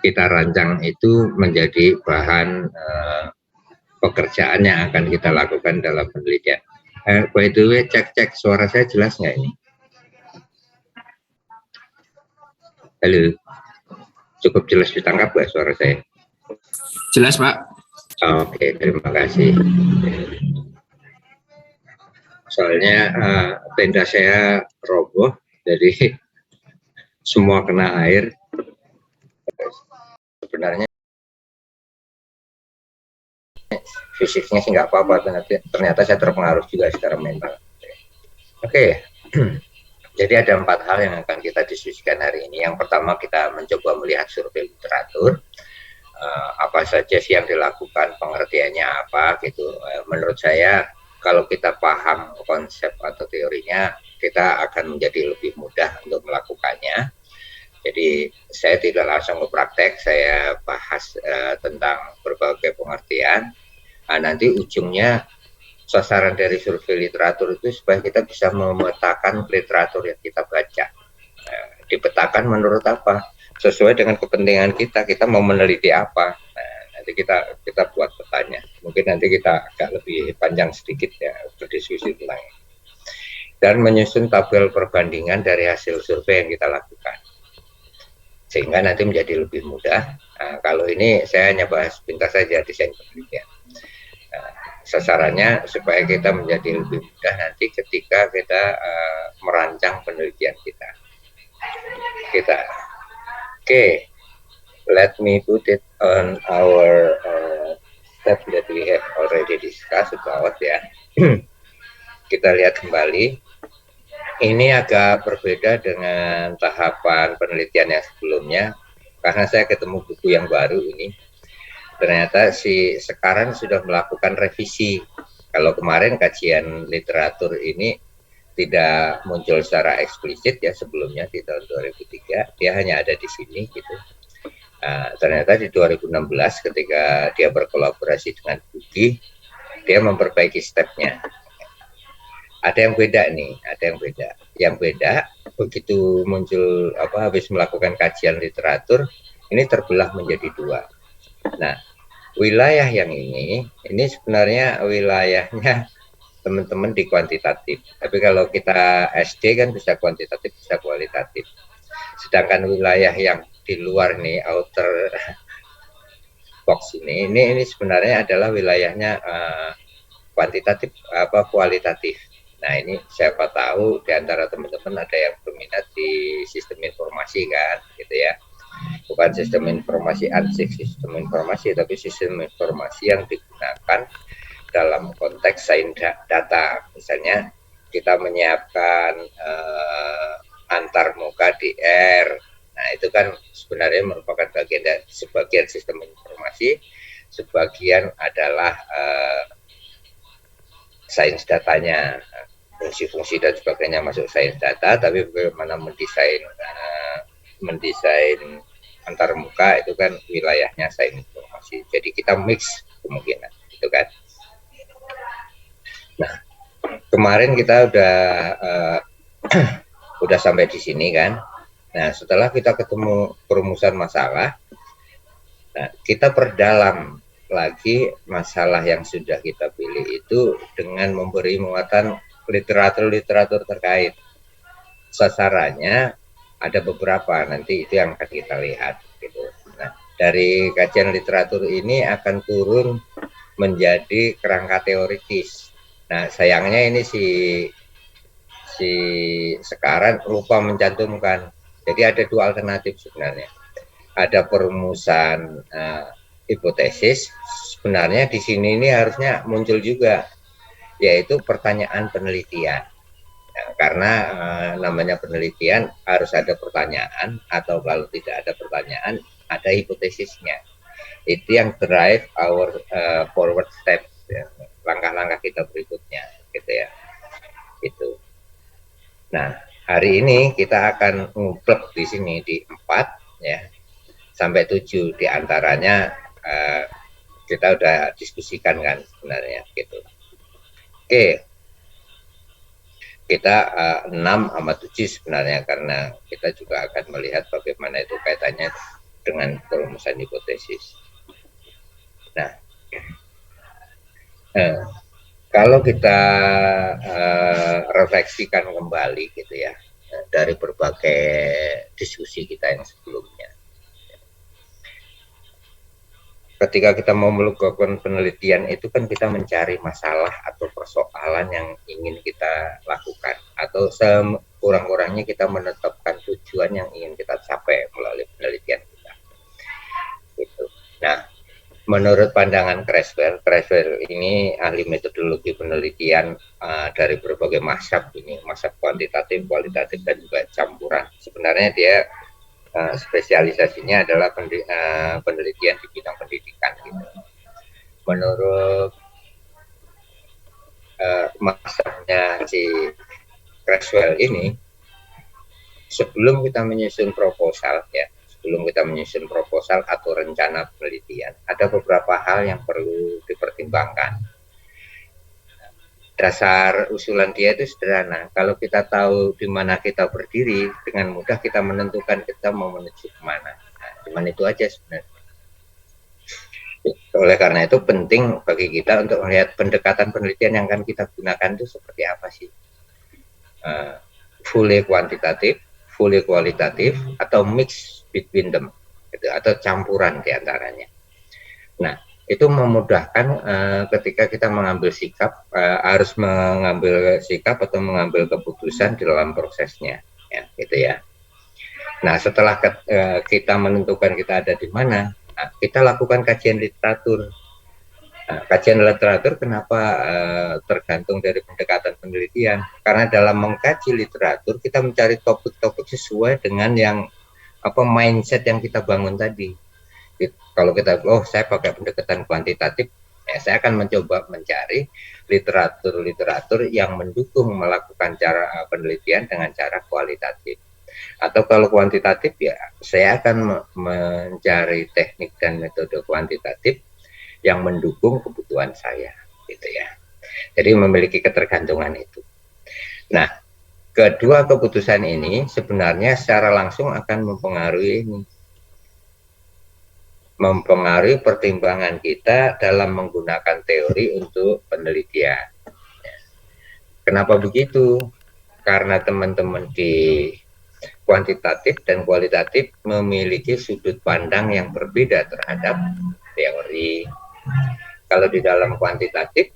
kita rancang itu menjadi bahan pekerjaan yang akan kita lakukan dalam penelitian. By the way, cek suara saya jelas nggak ini? Halo, cukup jelas ditangkap nggak suara saya? Jelas, Pak. Oke, terima kasih. Soalnya tenda saya roboh, jadi semua kena air. Sebenarnya fisiknya sih nggak apa-apa, ternyata saya terpengaruh juga secara mental. Oke. Jadi ada 4 hal yang akan kita diskusikan hari ini. Yang pertama, kita mencoba melihat survei literatur, apa saja sih yang dilakukan, pengertiannya apa gitu. Menurut saya kalau kita paham konsep atau teorinya, kita akan menjadi lebih mudah untuk melakukannya. Jadi saya tidak langsung ke praktek, saya bahas tentang berbagai pengertian. Nanti ujungnya sasaran dari survei literatur itu supaya kita bisa memetakan literatur yang kita baca. Dipetakan menurut apa? Sesuai dengan kepentingan kita mau meneliti apa. Nanti kita buat petanya. Mungkin nanti kita agak lebih panjang sedikit ya berdiskusi tentang ini. Dan menyusun tabel perbandingan dari hasil survei yang kita lakukan. Sehingga nanti menjadi lebih mudah. Kalau ini saya hanya bahas pintas saja desain penelitian. Sasarannya supaya kita menjadi lebih mudah nanti ketika kita merancang penelitian kita. Okay, let me put it on our step that we have already discussed about ya. Kita lihat kembali. Ini agak berbeda dengan tahapan penelitian yang sebelumnya karena saya ketemu buku yang baru ini. Ternyata sekarang sudah melakukan revisi. Kalau kemarin kajian literatur ini tidak muncul secara eksplisit ya sebelumnya di tahun 2003, dia hanya ada di sini gitu. Ternyata di 2016 ketika dia berkolaborasi dengan Buki, dia memperbaiki stepnya. Ada yang beda nih, ada yang beda. Yang beda begitu muncul habis melakukan kajian literatur, ini terbelah menjadi 2. Nah, wilayah yang ini sebenarnya wilayahnya teman-teman di kuantitatif. Tapi kalau kita SD kan bisa kuantitatif, bisa kualitatif. Sedangkan wilayah yang di luar nih, outer box ini sebenarnya adalah wilayahnya kuantitatif kualitatif. Nah, ini siapa tahu di antara teman-teman ada yang berminat di sistem informasi kan, gitu ya. Bukan sistem informasi ansik, sistem informasi, tapi sistem informasi yang digunakan dalam konteks sains data. Misalnya kita menyiapkan antar muka di R. Nah, itu kan sebenarnya merupakan sebagian sistem informasi, sebagian adalah sains datanya, fungsi-fungsi dan sebagainya masuk sains data, tapi bagaimana mendesain antar muka itu kan wilayahnya sains informasi. Jadi kita mix kemungkinan, gitu kan. Nah, kemarin kita udah sampai di sini kan. Nah, setelah kita ketemu perumusan masalah, nah, kita perdalam lagi masalah yang sudah kita pilih itu dengan memberi muatan literatur terkait. Sasarannya ada beberapa, nanti itu yang akan kita lihat gitu. Nah, dari kajian literatur ini akan turun menjadi kerangka teoritis. Nah, sayangnya ini si sekarang lupa mencantumkan. Jadi ada 2 alternatif sebenarnya. Ada perumusan hipotesis. Sebenarnya di sini ini harusnya muncul juga, yaitu pertanyaan penelitian. Nah, karena namanya penelitian harus ada pertanyaan, atau kalau tidak ada pertanyaan ada hipotesisnya. Itu yang drive our forward step, ya, langkah-langkah kita berikutnya, gitu ya. Itu. Nah, hari ini kita akan nguplek di sini di 4 ya sampai 7 diantaranya kita udah diskusikan kan sebenarnya gitu. Oke. Kita 6 sama 7 sebenarnya karena kita juga akan melihat bagaimana itu kaitannya dengan perumusan hipotesis. Nah, kalau kita refleksikan kembali gitu ya, dari berbagai diskusi kita yang sebelumnya, ketika kita mau melakukan penelitian itu kan kita mencari masalah atau persoalan yang ingin kita lakukan, atau sekurang-kurangnya kita menetapkan tujuan yang ingin kita capai melalui penelitian kita. Gitu. Nah, menurut pandangan Creswell ini ahli metodologi penelitian dari berbagai mazhab, ini mazhab kuantitatif, kualitatif, dan juga campuran. Sebenarnya dia spesialisasinya adalah penelitian di bidang pendidikan. Gitu. Menurut mazhabnya si Creswell ini, sebelum kita menyusun proposal ya, sebelum kita menyusun proposal atau rencana penelitian, ada beberapa hal yang perlu dipertimbangkan. Dasar usulan dia itu sederhana. Kalau kita tahu di mana kita berdiri, dengan mudah kita menentukan kita mau menuju kemana. Nah, cuman itu aja sebenarnya. Oleh karena itu penting bagi kita untuk melihat pendekatan penelitian yang akan kita gunakan itu seperti apa sih. Fully kuantitatif, fully kualitatif, atau mix between them, gitu, atau campuran diantaranya. Nah, itu memudahkan ketika kita mengambil sikap, harus mengambil sikap atau mengambil keputusan di dalam prosesnya, ya, gitu ya. Nah, setelah kita menentukan kita ada di mana, nah, kita lakukan kajian literatur. Nah, kajian literatur kenapa tergantung dari pendekatan penelitian? Karena dalam mengkaji literatur kita mencari topik-topik sesuai dengan yang mindset yang kita bangun tadi. Kalau kita, saya pakai pendekatan kuantitatif, ya saya akan mencoba mencari literatur yang mendukung melakukan cara penelitian dengan cara kualitatif. Atau kalau kuantitatif, ya saya akan mencari teknik dan metode kuantitatif yang mendukung kebutuhan saya, gitu ya. Jadi memiliki ketergantungan itu. Nah, kedua keputusan ini sebenarnya secara langsung akan mempengaruhi pertimbangan kita dalam menggunakan teori untuk penelitian. Kenapa begitu? Karena teman-teman di kuantitatif dan kualitatif memiliki sudut pandang yang berbeda terhadap teori. Kalau di dalam kuantitatif,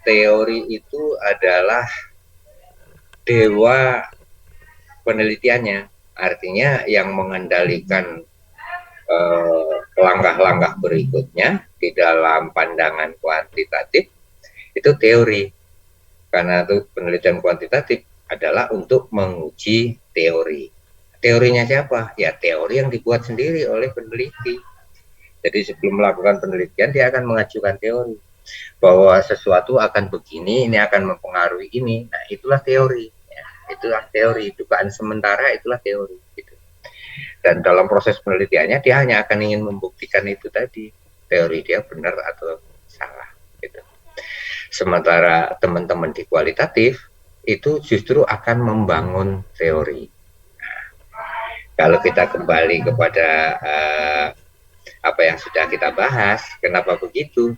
teori itu adalah dewa penelitiannya, artinya yang mengendalikan langkah-langkah berikutnya di dalam pandangan kuantitatif itu teori. Karena itu penelitian kuantitatif adalah untuk menguji teori. Teorinya siapa? Ya teori yang dibuat sendiri oleh peneliti. Jadi sebelum melakukan penelitian dia akan mengajukan teori bahwa sesuatu akan begini, ini akan mempengaruhi ini. Nah, itulah teori. Ya, itulah teori. Dugaan sementara itulah teori. Gitu. Dan dalam proses penelitiannya dia hanya akan ingin membuktikan itu tadi, teori dia benar atau salah. Gitu. Sementara teman-teman di kualitatif itu justru akan membangun teori. Nah, kalau kita kembali kepada apa yang sudah kita bahas, kenapa begitu?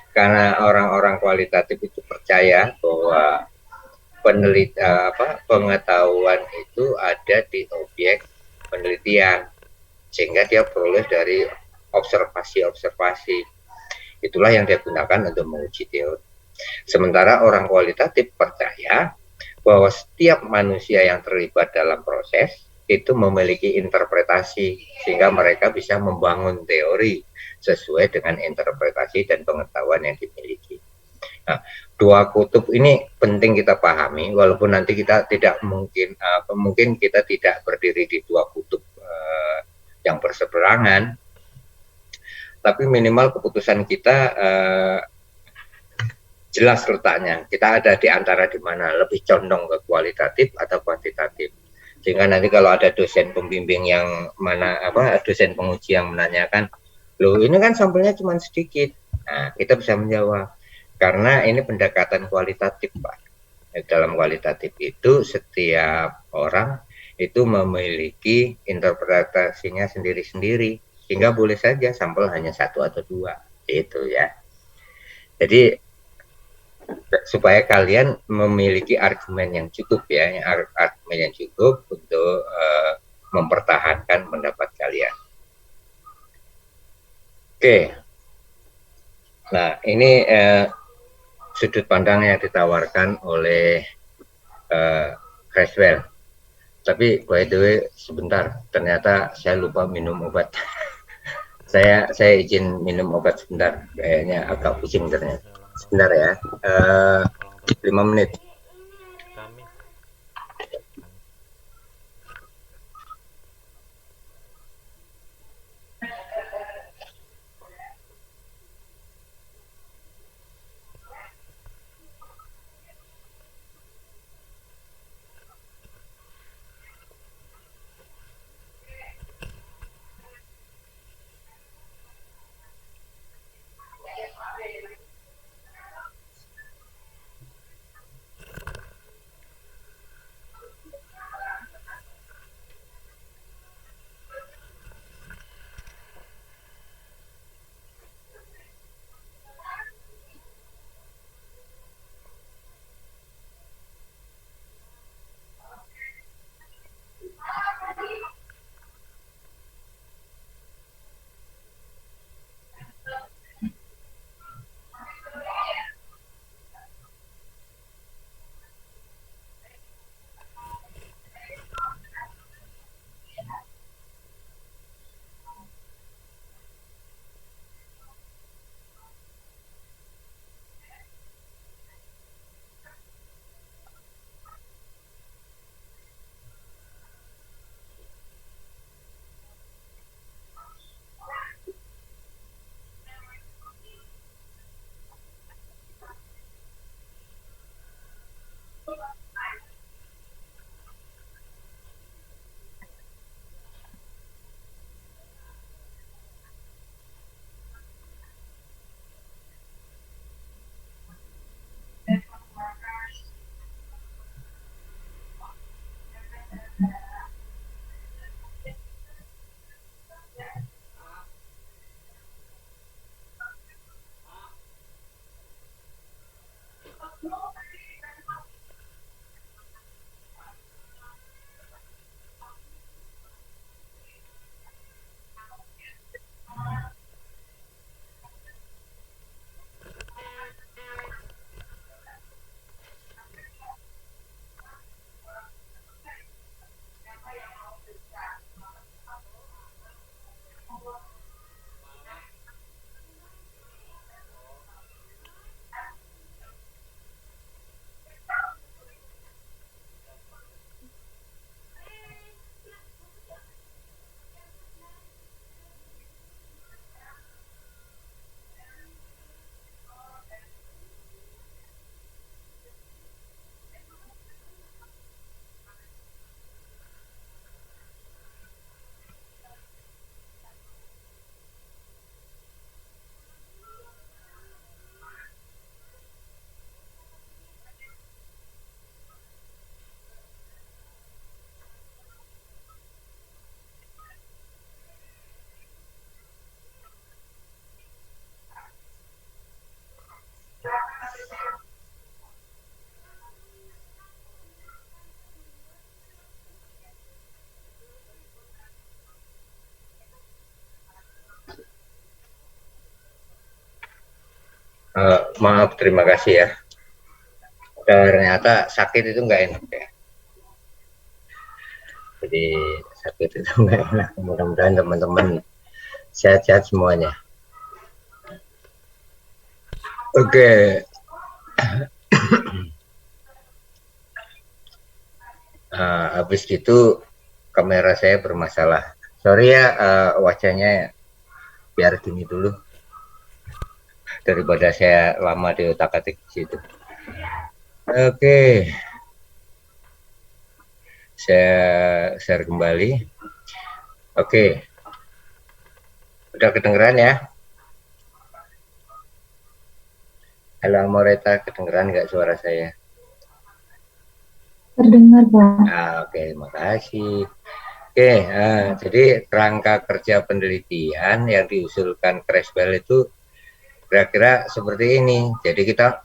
Karena orang-orang kualitatif itu percaya bahwa pengetahuan itu ada di objek penelitian, sehingga dia peroleh dari observasi-observasi. Itulah yang dia gunakan untuk menguji teori. Sementara orang kualitatif percaya bahwa setiap manusia yang terlibat dalam proses itu memiliki interpretasi, sehingga mereka bisa membangun teori sesuai dengan interpretasi dan pengetahuan yang dimiliki. Nah, dua kutub ini penting kita pahami, walaupun nanti kita tidak mungkin kita tidak berdiri di dua kutub yang berseberangan, tapi minimal keputusan kita jelas letaknya. Kita ada di antara di mana, lebih condong ke kualitatif atau kuantitatif. Sehingga nanti kalau ada dosen pembimbing yang dosen penguji yang menanyakan, loh ini kan sampelnya cuma sedikit. Nah, kita bisa menjawab, karena ini pendekatan kualitatif, Pak. Dalam kualitatif itu setiap orang itu memiliki interpretasinya sendiri-sendiri. sehingga boleh saja sampel hanya 1 atau 2 itu ya. Jadi supaya kalian memiliki argumen yang cukup ya, argumen yang cukup untuk mempertahankan pendapat kalian. Oke, nah ini sudut pandang yang ditawarkan oleh Creswell. Tapi by the way, sebentar, ternyata saya lupa minum obat. saya izin minum obat sebentar, kayaknya agak pusing ternyata. Sebentar ya, 5 menit. Maaf, terima kasih ya. Ternyata sakit itu nggak enak ya. Jadi sakit itu nggak enak. Mudah-mudahan teman-teman sehat-sehat semuanya. Oke. Habis itu kamera saya bermasalah. Sorry ya, wajahnya biar gini dulu daripada saya lama di otak-atik di situ. Oke. Saya share kembali. Oke. Udah kedengeran ya? Halo Moreta, kedengeran nggak suara saya? Terdengar, Pak. Oke, makasih. Oke, jadi kerangka kerja penelitian yang diusulkan Creswell itu kira-kira seperti ini. Jadi kita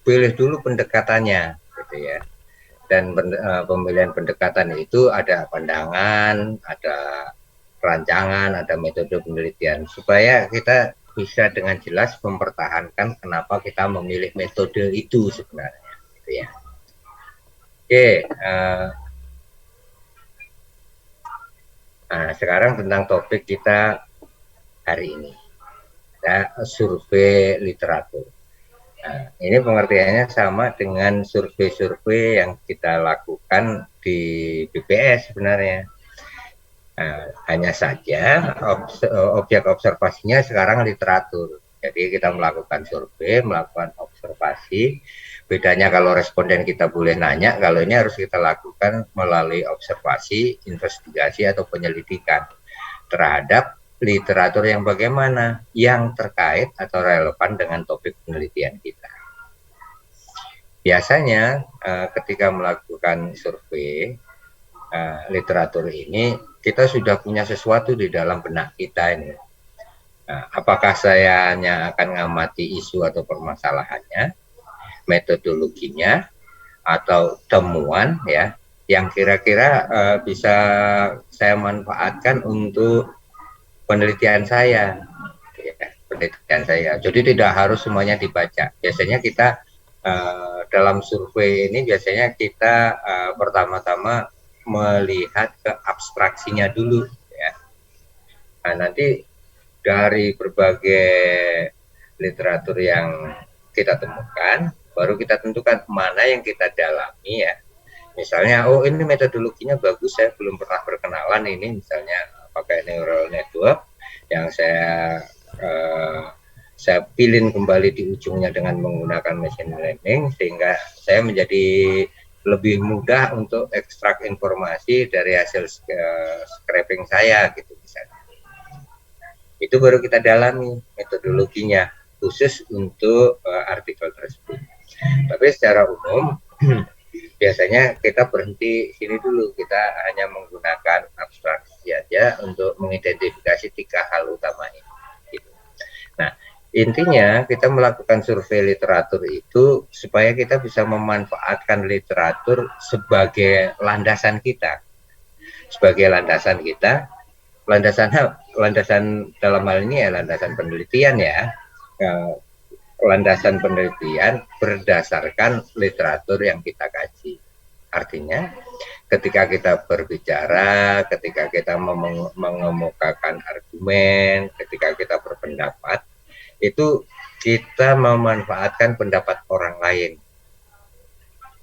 pilih dulu pendekatannya, gitu ya. Dan pemilihan pendekatan itu ada pandangan, ada rancangan, ada metode penelitian, supaya kita bisa dengan jelas mempertahankan kenapa kita memilih metode itu sebenarnya, gitu ya. Oke, nah sekarang tentang topik kita hari ini, ya, survei literatur. Nah, ini pengertiannya sama dengan survei-survei yang kita lakukan di BPS sebenarnya. Nah, hanya saja objek observasinya sekarang literatur. Jadi kita melakukan survei, melakukan observasi. Bedanya kalau responden kita boleh nanya, kalau ini harus kita lakukan melalui observasi, investigasi atau penyelidikan terhadap literatur yang bagaimana, yang terkait atau relevan dengan topik penelitian kita. Biasanya ketika melakukan survei literatur ini, kita sudah punya sesuatu di dalam benak kita ini. Nah, apakah saya hanya akan ngamati isu atau permasalahannya, metodologinya, atau temuan ya yang kira-kira bisa saya manfaatkan untuk penelitian saya, ya, penelitian saya. Jadi tidak harus semuanya dibaca. Biasanya kita dalam survei ini biasanya kita pertama-tama melihat ke abstraksinya dulu, ya. Nah, nanti dari berbagai literatur yang kita temukan, baru kita tentukan mana yang kita dalami, ya. Misalnya, oh ini metodologinya bagus, saya belum pernah berkenalan ini, misalnya pakai neural network yang saya pilih kembali di ujungnya dengan menggunakan machine learning, sehingga saya menjadi lebih mudah untuk ekstrak informasi dari hasil scraping saya, gitu misalnya. Itu baru kita dalami metodologinya khusus untuk artikel tersebut. Tapi secara umum biasanya kita berhenti sini dulu, kita hanya menggunakan abstraksi saja untuk mengidentifikasi 3 hal utama ini. Gitu. Nah, intinya kita melakukan survei literatur itu supaya kita bisa memanfaatkan literatur sebagai landasan kita. Sebagai landasan kita, landasan dalam hal ini ya landasan penelitian, ya. Landasan penelitian berdasarkan literatur yang kita kaji. Artinya ketika kita berbicara, ketika kita mengemukakan argumen, ketika kita berpendapat, itu kita memanfaatkan pendapat orang lain.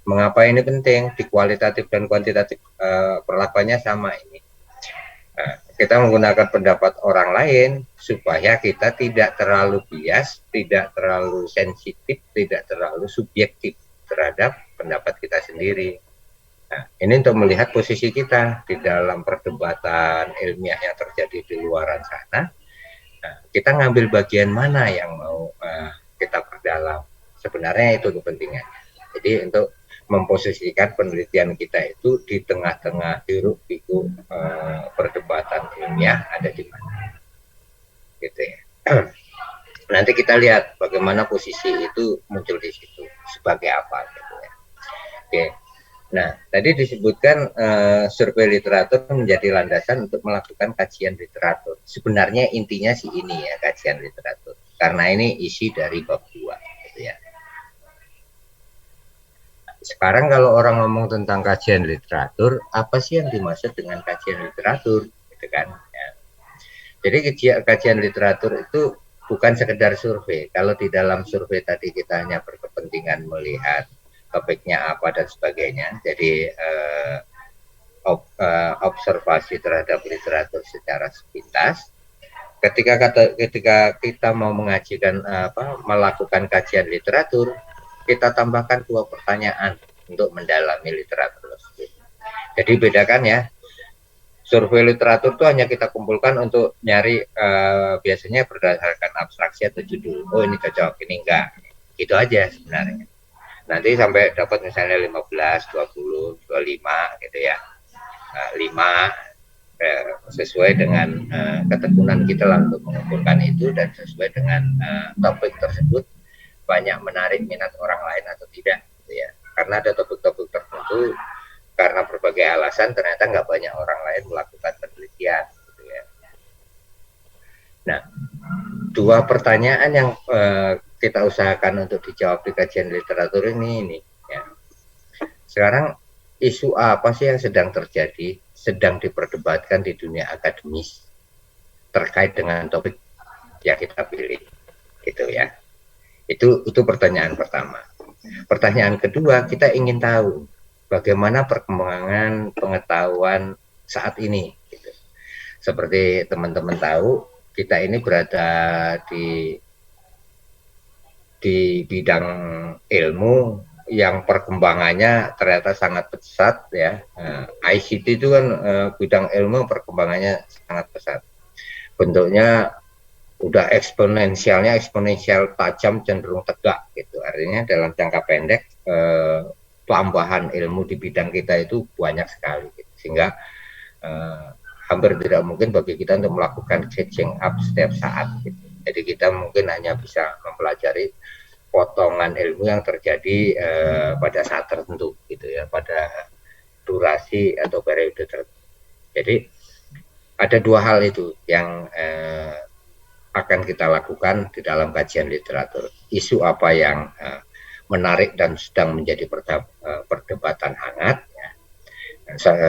Mengapa ini penting? Di kualitatif dan kuantitatif perlakuannya sama ini. Nah, kita menggunakan pendapat orang lain supaya kita tidak terlalu bias, tidak terlalu sensitif, tidak terlalu subjektif terhadap pendapat kita sendiri. Nah, ini untuk melihat posisi kita di dalam perdebatan ilmiah yang terjadi di luaran sana. Nah, kita ngambil bagian mana yang mau kita perdalam. Sebenarnya itu kepentingannya. Jadi untuk memposisikan penelitian kita itu di tengah-tengah hiruk-pikuk perdebatan ilmiah ada di mana, gitu ya. Nanti kita lihat bagaimana posisi itu muncul di situ sebagai apa, gitu ya. Oke. Nah, tadi disebutkan survei literatur menjadi landasan untuk melakukan kajian literatur. Sebenarnya intinya sih ini ya, kajian literatur, karena ini isi dari bab 2, gitu ya. Sekarang kalau orang ngomong tentang kajian literatur, apa sih yang dimaksud dengan kajian literatur, gitu kan? Ya. Jadi kajian literatur itu bukan sekedar survei. Kalau di dalam survei tadi kita hanya berkepentingan melihat topiknya apa dan sebagainya, jadi observasi terhadap literatur secara sepintas. Ketika kita mau mengajikan melakukan kajian literatur, kita tambahkan 2 pertanyaan untuk mendalami literatur tersebut. Jadi bedakan ya, survei literatur itu hanya kita kumpulkan untuk nyari biasanya berdasarkan abstraksi atau judul. Oh ini cocok, ini enggak. Gitu aja sebenarnya. Nanti sampai dapat misalnya 15, 20, 25 gitu ya. 5. sesuai dengan ketekunan kita lah untuk mengumpulkan itu, dan sesuai dengan topik tersebut banyak menarik minat orang lain atau tidak, gitu ya. Karena ada topik-topik tertentu karena berbagai alasan ternyata nggak banyak orang lain melakukan penelitian, gitu ya. Nah, dua pertanyaan yang kita usahakan untuk dijawab di kajian literatur ini ya. Sekarang isu apa sih yang sedang terjadi, sedang diperdebatkan di dunia akademis terkait dengan topik yang kita pilih, gitu ya. Itu pertanyaan pertama. Pertanyaan kedua, kita ingin tahu bagaimana perkembangan pengetahuan saat ini, gitu. Seperti teman-teman tahu, kita ini berada di bidang ilmu yang perkembangannya ternyata sangat pesat ya. ICT itu kan bidang ilmu perkembangannya sangat pesat. Bentuknya udah eksponensial tajam, cenderung tegak gitu. Artinya dalam jangka pendek tambahan ilmu di bidang kita itu banyak sekali gitu. Sehingga hampir tidak mungkin bagi kita untuk melakukan catching up setiap saat gitu. Jadi kita mungkin hanya bisa mempelajari potongan ilmu yang terjadi pada saat tertentu gitu ya, pada durasi atau periode tertentu. Jadi ada dua hal itu yang akan kita lakukan di dalam kajian literatur. Isu apa yang menarik dan sedang menjadi perdebatan hangat ya.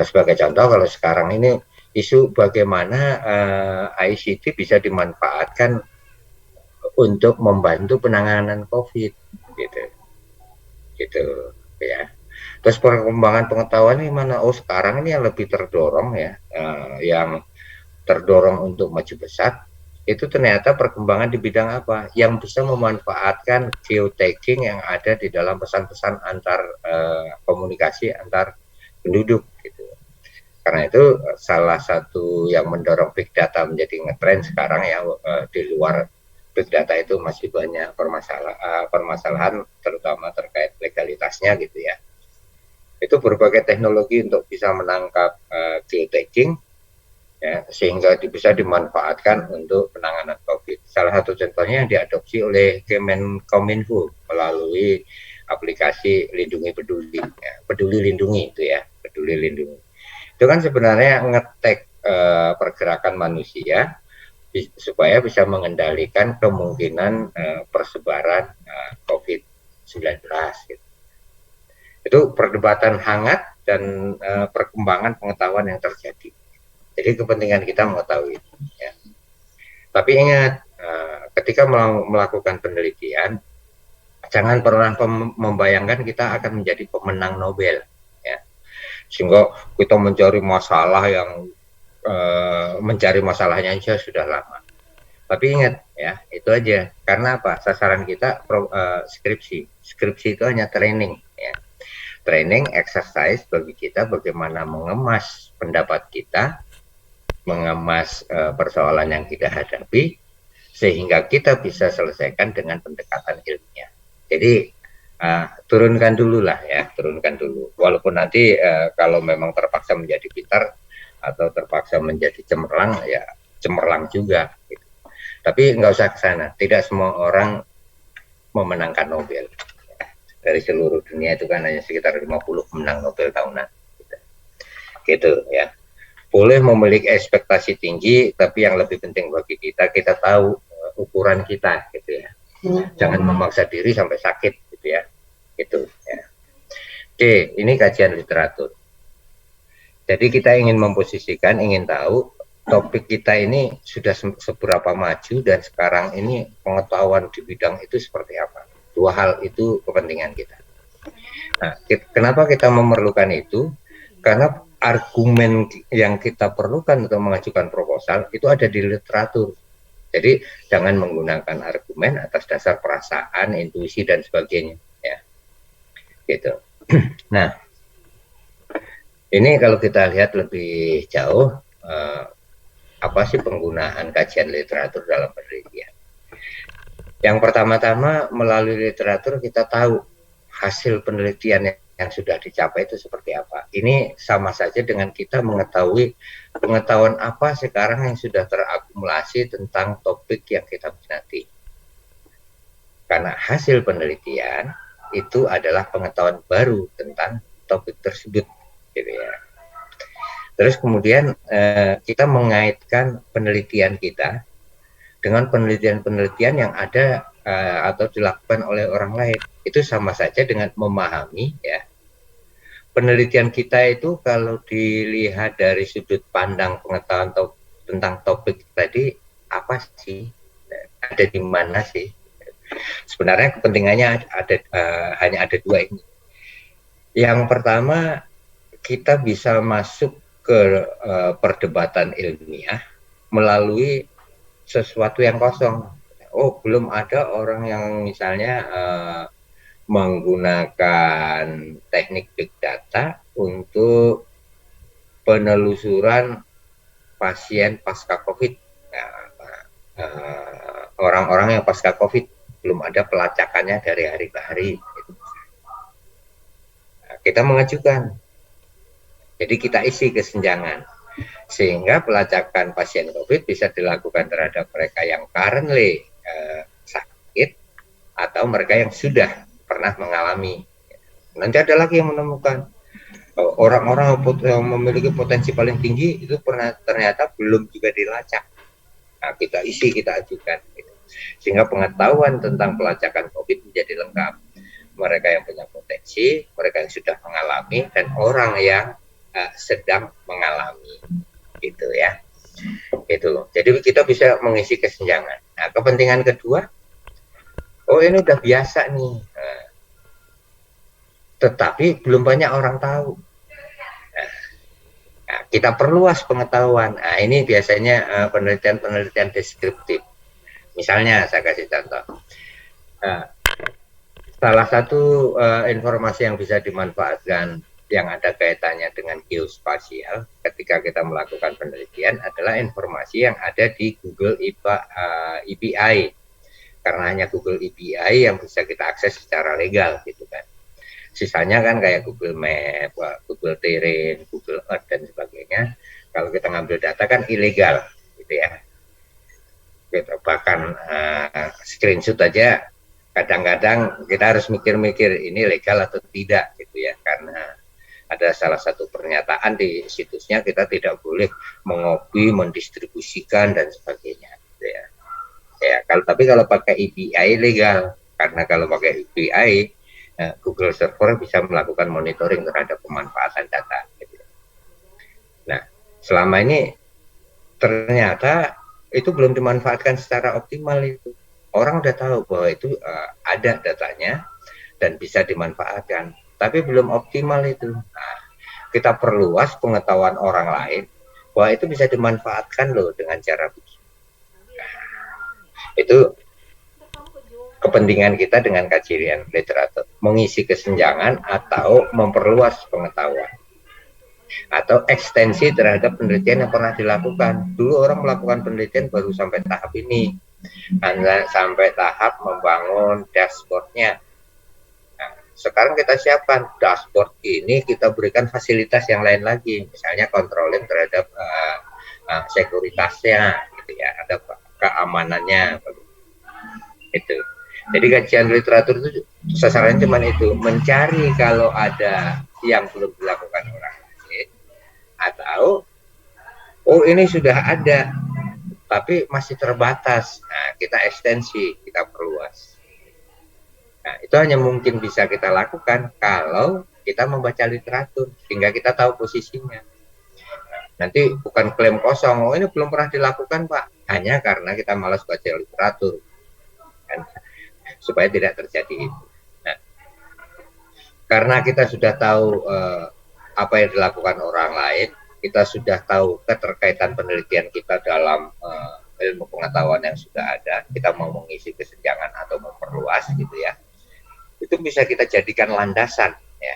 Sebagai contoh, kalau sekarang ini isu bagaimana ICT bisa dimanfaatkan untuk membantu penanganan COVID gitu ya. Terus perkembangan pengetahuan ini mana? Oh, sekarang ini yang lebih terdorong ya, yang terdorong untuk maju besar itu ternyata perkembangan di bidang apa yang bisa memanfaatkan geotagging yang ada di dalam pesan-pesan antar komunikasi antar penduduk gitu. Karena itu salah satu yang mendorong big data menjadi ngetrend sekarang ya. Di luar big data itu masih banyak permasalahan terutama terkait legalitasnya gitu ya. Itu berbagai teknologi untuk bisa menangkap geotagging ya, sehingga bisa dimanfaatkan untuk penanganan COVID. Salah satu contohnya yang diadopsi oleh Kemenkominfo melalui aplikasi Lindungi Peduli, ya, Peduli Lindungi itu ya, Peduli Lindungi. Itu kan sebenarnya ngetek pergerakan manusia supaya bisa mengendalikan kemungkinan persebaran COVID-19. Gitu. Itu perdebatan hangat dan perkembangan pengetahuan yang terjadi. Jadi kepentingan kita mengetahui itu. Ya. Tapi ingat, ketika melakukan penelitian, jangan pernah membayangkan kita akan menjadi pemenang Nobel. Ya. Sehingga kita mencari masalah yang mencari masalahnya aja sudah lama. Tapi ingat ya, itu aja. Karena apa? Sasaran kita skripsi. Skripsi itu hanya training. Ya. Training, exercise bagi kita bagaimana mengemas pendapat kita, mengemas persoalan yang kita hadapi sehingga kita bisa selesaikan dengan pendekatan ilmiah. Jadi turunkan dulu lah ya, turunkan dulu. Walaupun nanti kalau memang terpaksa menjadi pintar atau terpaksa menjadi cemerlang ya cemerlang juga. Gitu. Tapi nggak usah ke sana. Tidak semua orang memenangkan Nobel. Ya. Dari seluruh dunia itu kan hanya sekitar 50 pemenang Nobel tahunan. Gitu ya. Boleh memiliki ekspektasi tinggi, tapi yang lebih penting bagi kita tahu ukuran kita, gitu ya. Jangan memaksa diri sampai sakit, gitu ya. Gitu. Ya. Oke, ini kajian literatur. Jadi kita ingin memposisikan, ingin tahu topik kita ini sudah seberapa maju dan sekarang ini pengetahuan di bidang itu seperti apa. Dua hal itu kepentingan kita. Nah, kenapa kita memerlukan itu? Karena argumen yang kita perlukan untuk mengajukan proposal itu ada di literatur. Jadi jangan menggunakan argumen atas dasar perasaan, intuisi dan sebagainya. Ya, gitu. Nah, ini kalau kita lihat lebih jauh, apa sih penggunaan kajian literatur dalam penelitian? Yang pertama-tama melalui literatur kita tahu hasil penelitian yang yang sudah dicapai itu seperti apa. Ini sama saja dengan kita mengetahui pengetahuan apa sekarang yang sudah terakumulasi tentang topik yang kita minati. Karena hasil penelitian itu adalah pengetahuan baru tentang topik tersebut, gitu ya. Terus kemudian kita mengaitkan penelitian kita dengan penelitian-penelitian yang ada atau dilakukan oleh orang lain. Itu sama saja dengan memahami, ya, penelitian kita itu kalau dilihat dari sudut pandang pengetahuan tentang topik tadi, apa sih, ada di mana sih. Sebenarnya kepentingannya hanya ada dua ini. Yang pertama, kita bisa masuk ke perdebatan ilmiah melalui sesuatu yang kosong. Oh, belum ada orang yang misalnya menggunakan teknik big data untuk penelusuran pasien pasca COVID. Orang-orang yang pasca COVID belum ada pelacakannya dari hari ke hari. Kita mengajukan, jadi kita isi kesenjangan sehingga pelacakan pasien COVID bisa dilakukan terhadap mereka yang currently sakit atau mereka yang sudah pernah mengalami. Nanti ada lagi yang menemukan orang-orang yang memiliki potensi paling tinggi itu ternyata belum juga dilacak. Nah, kita isi, kita ajukan, gitu. Sehingga pengetahuan tentang pelacakan COVID menjadi lengkap. Mereka yang punya potensi, mereka yang sudah mengalami, dan orang yang sedang mengalami, gitu ya. Itu. Jadi kita bisa mengisi kesenjangan. Nah, kepentingan kedua, oh ini udah biasa nih, tetapi belum banyak orang tahu. Nah, kita perluas pengetahuan. Nah, ini biasanya penelitian-penelitian deskriptif. Misalnya saya kasih contoh. Salah satu informasi yang bisa dimanfaatkan yang ada kaitannya dengan geospasial ketika kita melakukan penelitian adalah informasi yang ada di Google EPI. Karena hanya Google EPI yang bisa kita akses secara legal, gitu kan. Sisanya kan kayak Google Map, Google Terrain, Google Earth, dan sebagainya. Kalau kita ngambil data kan ilegal, gitu ya. Gitu. Bahkan screenshot aja kadang-kadang kita harus mikir-mikir ini legal atau tidak, gitu ya. Karena ada salah satu pernyataan di situsnya kita tidak boleh mengopi, mendistribusikan, dan sebagainya, gitu ya. Ya, tapi kalau pakai API legal, karena kalau pakai API Google Server bisa melakukan monitoring terhadap pemanfaatan data. Nah, selama ini ternyata itu belum dimanfaatkan secara optimal itu. Orang udah tahu bahwa itu ada datanya dan bisa dimanfaatkan, tapi belum optimal itu. Nah, kita perluas pengetahuan orang lain bahwa itu bisa dimanfaatkan loh dengan cara begini. Nah, itu kepentingan kita dengan kajian literatur, mengisi kesenjangan atau memperluas pengetahuan atau ekstensi terhadap penelitian yang pernah dilakukan. Dulu orang melakukan penelitian baru sampai tahap ini, hanya sampai tahap membangun dashboardnya. Nah, sekarang kita siapkan dashboard ini, kita berikan fasilitas yang lain lagi, misalnya controlling terhadap sekuritasnya, gitu ya, ada keamanannya, itu. Jadi kajian literatur itu sasarannya cuma itu, mencari kalau ada yang belum dilakukan orang lain, atau oh ini sudah ada tapi masih terbatas. Nah, kita ekstensi, kita perluas. Nah, itu hanya mungkin bisa kita lakukan kalau kita membaca literatur sehingga kita tahu posisinya. Nanti bukan klaim kosong, oh ini belum pernah dilakukan Pak, hanya karena kita malas baca literatur. Kan? Supaya tidak terjadi itu. Nah, karena kita sudah tahu apa yang dilakukan orang lain, kita sudah tahu keterkaitan penelitian kita dalam ilmu pengetahuan yang sudah ada, kita mau mengisi kesenjangan atau memperluas, gitu ya. Itu bisa kita jadikan landasan, ya.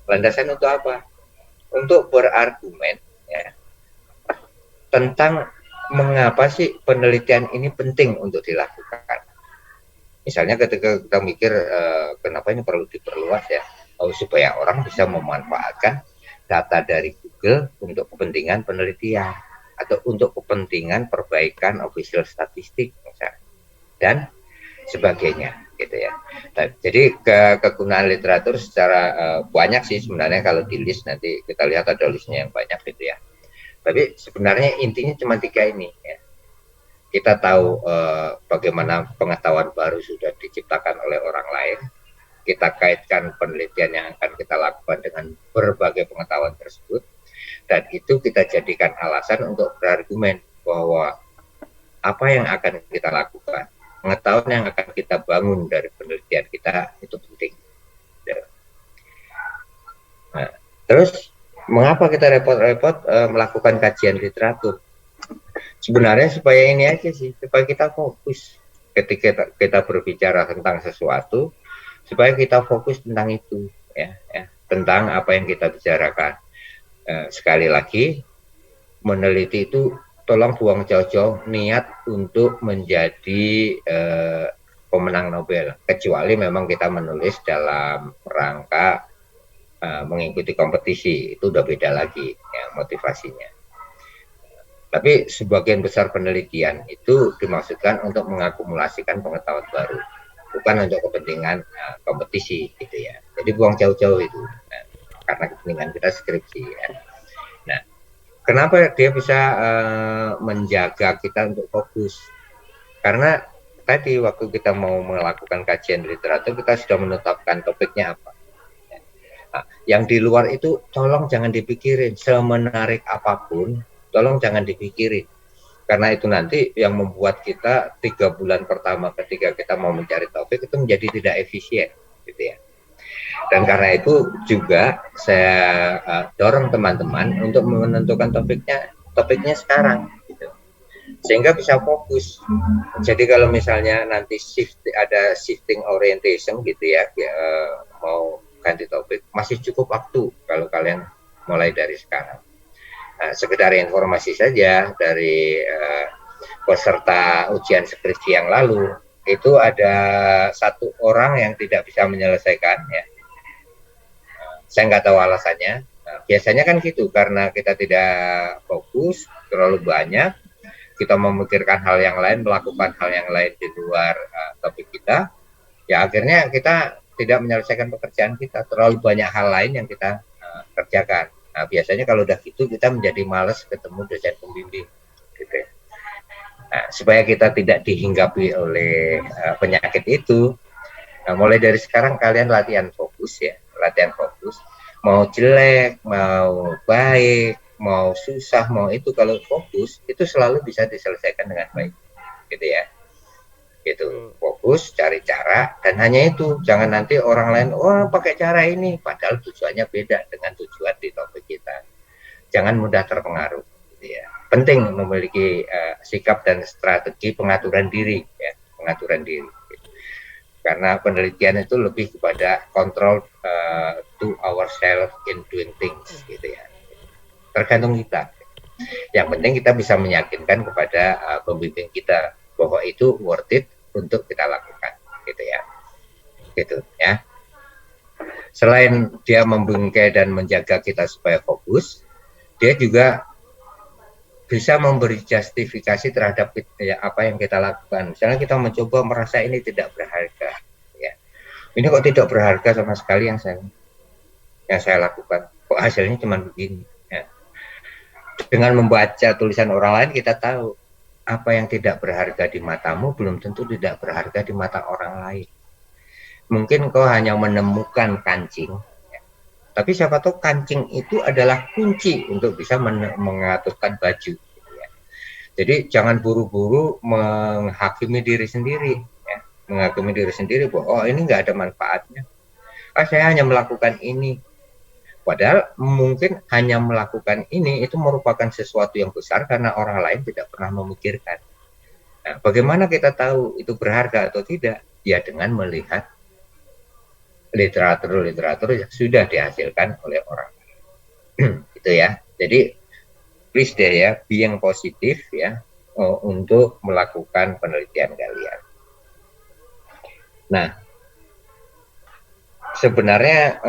Landasan untuk apa? Untuk berargumen, ya, tentang mengapa sih penelitian ini penting untuk dilakukan. Misalnya ketika kita mikir kenapa ini perlu diperluas, ya, supaya orang bisa memanfaatkan data dari Google untuk kepentingan penelitian atau untuk kepentingan perbaikan official statistik misalnya, dan sebagainya gitu ya. Nah, jadi kegunaan literatur secara banyak sih sebenarnya, kalau di list nanti kita lihat ada listnya yang banyak gitu ya. Tapi sebenarnya intinya cuma 3 ini ya. Kita tahu bagaimana pengetahuan baru sudah diciptakan oleh orang lain. Kita kaitkan penelitian yang akan kita lakukan dengan berbagai pengetahuan tersebut, dan itu kita jadikan alasan untuk berargumen bahwa apa yang akan kita lakukan, pengetahuan yang akan kita bangun dari penelitian kita itu penting. Nah, terus mengapa kita repot-repot melakukan kajian literatur? Sebenarnya supaya ini aja sih, supaya kita fokus ketika kita berbicara tentang sesuatu, supaya kita fokus tentang itu ya, tentang apa yang kita bicarakan. Sekali lagi, meneliti itu tolong buang jauh-jauh niat untuk menjadi pemenang Nobel, kecuali memang kita menulis dalam rangka mengikuti kompetisi, itu udah beda lagi ya motivasinya. Tapi sebagian besar penelitian itu dimaksudkan untuk mengakumulasikan pengetahuan baru, bukan untuk kepentingan kompetisi gitu ya. Jadi buang jauh-jauh itu, karena kepentingan kita skripsi ya. Nah, kenapa dia bisa menjaga kita untuk fokus? Karena tadi waktu kita mau melakukan kajian literatur, kita sudah menetapkan topiknya apa. Nah, yang di luar itu tolong jangan dipikirin, semenarik apapun tolong jangan dipikirin, karena itu nanti yang membuat kita 3 bulan pertama ketika kita mau mencari topik itu menjadi tidak efisien gitu ya. Dan karena itu juga saya dorong teman-teman untuk menentukan topiknya sekarang gitu, sehingga bisa fokus. Jadi kalau misalnya nanti ada shifting orientation gitu ya, mau ganti topik, masih cukup waktu kalau kalian mulai dari sekarang. Nah, sekedar informasi saja dari peserta ujian skripsi yang lalu, itu ada 1 orang yang tidak bisa menyelesaikan ya. Saya nggak tahu alasannya. Nah, biasanya kan gitu, karena kita tidak fokus, terlalu banyak, kita memikirkan hal yang lain, melakukan hal yang lain di luar topik kita, ya akhirnya kita tidak menyelesaikan pekerjaan kita, terlalu banyak hal lain yang kita kerjakan. Nah, biasanya kalau udah gitu kita menjadi malas ketemu dosen pembimbing gitu. Nah, supaya kita tidak dihinggapi oleh penyakit itu, nah, mulai dari sekarang kalian latihan fokus ya, latihan fokus. Mau jelek, mau baik, mau susah, mau itu, kalau fokus itu selalu bisa diselesaikan dengan baik gitu ya. Gitu, fokus, cari cara, dan hanya itu, jangan nanti orang lain pakai cara ini, padahal tujuannya beda dengan tujuan di topik kita. Jangan mudah terpengaruh gitu ya. Penting memiliki sikap dan strategi pengaturan diri ya, pengaturan diri gitu. Karena penelitian itu lebih kepada control to ourselves in doing things gitu ya, tergantung kita. Yang penting kita bisa meyakinkan kepada pembimbing kita bahwa itu worth it untuk kita lakukan gitu ya, gitu ya. Selain dia membingkai dan menjaga kita supaya fokus, dia juga bisa memberi justifikasi terhadap ya, apa yang kita lakukan. Misalnya kita mencoba merasa ini tidak berharga ya, ini kok tidak berharga sama sekali yang saya lakukan, kok hasilnya cuma begini ya. Dengan membaca tulisan orang lain kita tahu apa yang tidak berharga di matamu belum tentu tidak berharga di mata orang lain. Mungkin kau hanya menemukan kancing, ya, tapi siapa tahu kancing itu adalah kunci untuk bisa mengaturkan baju. Ya. Jadi jangan buru-buru menghakimi diri sendiri, ya. Menghakimi diri sendiri bahwa ini nggak ada manfaatnya. Saya hanya melakukan ini. Padahal mungkin hanya melakukan ini itu merupakan sesuatu yang besar karena orang lain tidak pernah memikirkan. Nah, bagaimana kita tahu itu berharga atau tidak? Ya dengan melihat literatur yang sudah dihasilkan oleh orang. Itu ya. Jadi please deh ya, be yang positif ya untuk melakukan penelitian kalian. Nah, sebenarnya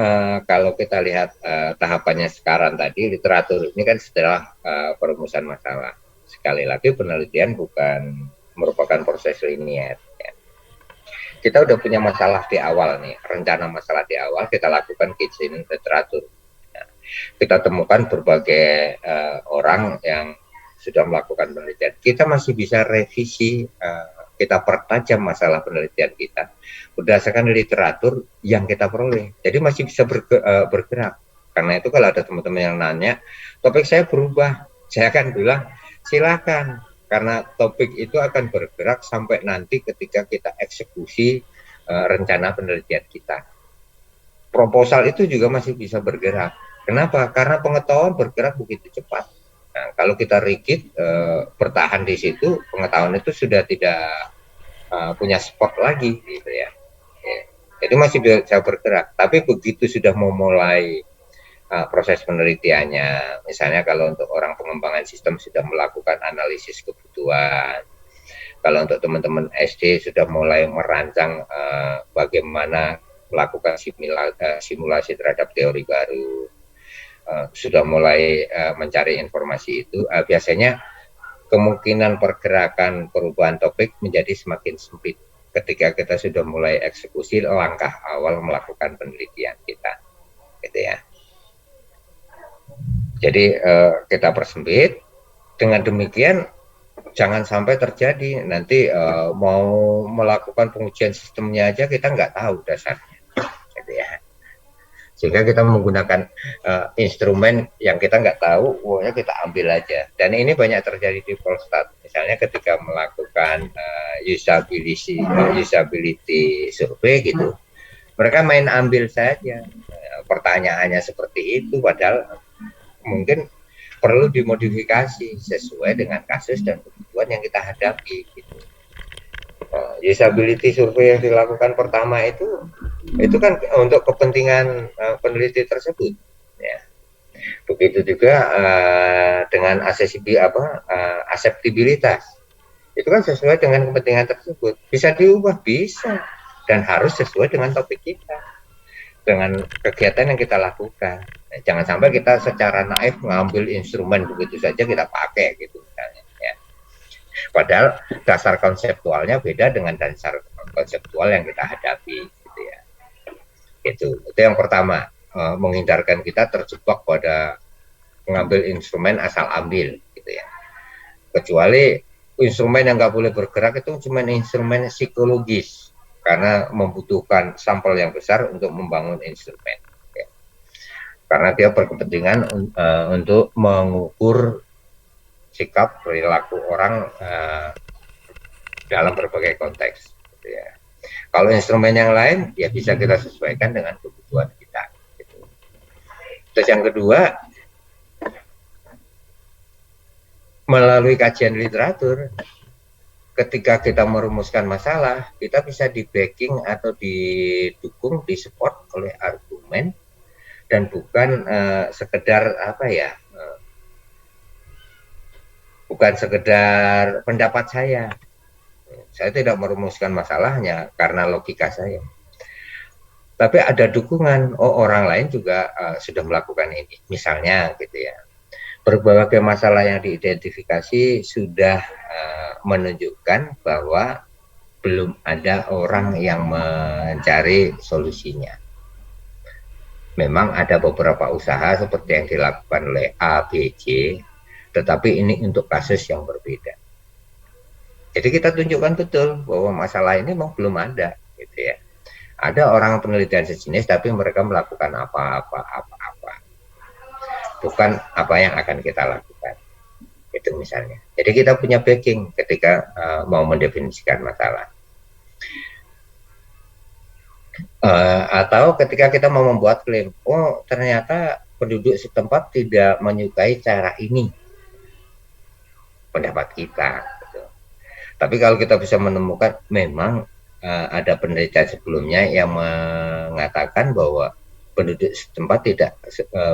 kalau kita lihat tahapannya sekarang tadi, literatur ini kan setelah perumusan masalah. Sekali lagi penelitian bukan merupakan proses linier. Ya. Kita udah punya masalah di awal nih, rencana masalah di awal, kita lakukan kajian literatur. Ya. Kita temukan berbagai orang yang sudah melakukan penelitian. Kita masih bisa revisi, kita pertajam masalah penelitian kita berdasarkan literatur yang kita peroleh. Jadi masih bisa bergerak. Karena itu kalau ada teman-teman yang nanya, topik saya berubah, saya akan bilang silakan, karena topik itu akan bergerak sampai nanti ketika kita eksekusi rencana penelitian kita. Proposal itu juga masih bisa bergerak. Kenapa? Karena pengetahuan bergerak begitu cepat. Nah, kalau kita rigid bertahan di situ, pengetahuan itu sudah tidak punya spot lagi, gitu ya. Jadi masih bisa bergerak. Tapi begitu sudah memulai proses penelitiannya, misalnya kalau untuk orang pengembangan sistem sudah melakukan analisis kebutuhan, kalau untuk teman-teman SD sudah mulai merancang bagaimana melakukan simulasi terhadap teori baru, sudah mulai mencari informasi itu, biasanya kemungkinan pergerakan perubahan topik menjadi semakin sempit ketika kita sudah mulai eksekusi langkah awal melakukan penelitian kita, gitu ya. Jadi kita persempit. Dengan demikian jangan sampai terjadi nanti mau melakukan pengujian sistemnya aja kita nggak tahu dasarnya, gitu ya. Sehingga kita menggunakan instrumen yang kita nggak tahu, pokoknya kita ambil aja. Dan ini banyak terjadi di Polstat. Misalnya ketika melakukan usability survey gitu, mereka main ambil saja. Pertanyaannya seperti itu, padahal mungkin perlu dimodifikasi sesuai dengan kasus dan kebutuhan yang kita hadapi. Gitu. Usability survey yang dilakukan pertama itu kan untuk kepentingan peneliti tersebut. Ya. Begitu juga dengan aseptibilitas. Itu kan sesuai dengan kepentingan tersebut. Bisa diubah, bisa, dan harus sesuai dengan topik kita, dengan kegiatan yang kita lakukan. Jangan sampai kita secara naif mengambil instrumen begitu saja kita pakai gitu misalnya. Ya. Padahal dasar konseptualnya beda dengan dasar konseptual yang kita hadapi, gitu ya. Itu yang pertama, menghindarkan kita terjebak pada mengambil instrumen asal ambil, gitu ya. Kecuali instrumen yang nggak boleh bergerak itu cuma instrumen psikologis, karena membutuhkan sampel yang besar untuk membangun instrumen. Ya. Karena dia berkepentingan untuk mengukur sikap perilaku orang dalam berbagai konteks. Gitu ya. Kalau instrumen yang lain, ya bisa kita sesuaikan dengan kebutuhan kita. Gitu. Terus yang kedua, melalui kajian literatur, ketika kita merumuskan masalah, kita bisa di-backing atau didukung, disupport oleh argumen, dan bukan sekedar bukan sekedar pendapat saya. Saya tidak merumuskan masalahnya karena logika saya. Tapi ada dukungan, orang lain juga sudah melakukan ini. Misalnya gitu ya. Berbagai masalah yang diidentifikasi sudah menunjukkan bahwa belum ada orang yang mencari solusinya. Memang ada beberapa usaha seperti yang dilakukan oleh A, B, C, tetapi ini untuk kasus yang berbeda. Jadi kita tunjukkan betul bahwa masalah ini memang belum ada, gitu ya. Ada orang penelitian sejenis, tapi mereka melakukan apa-apa, bukan apa yang akan kita lakukan. Itu misalnya. Jadi kita punya backing ketika mau mendefinisikan masalah. Atau ketika kita mau membuat klaim, ternyata penduduk setempat tidak menyukai cara ini, pendapat kita. Gitu. Tapi kalau kita bisa menemukan, memang ada penelitian sebelumnya yang mengatakan bahwa penduduk setempat tidak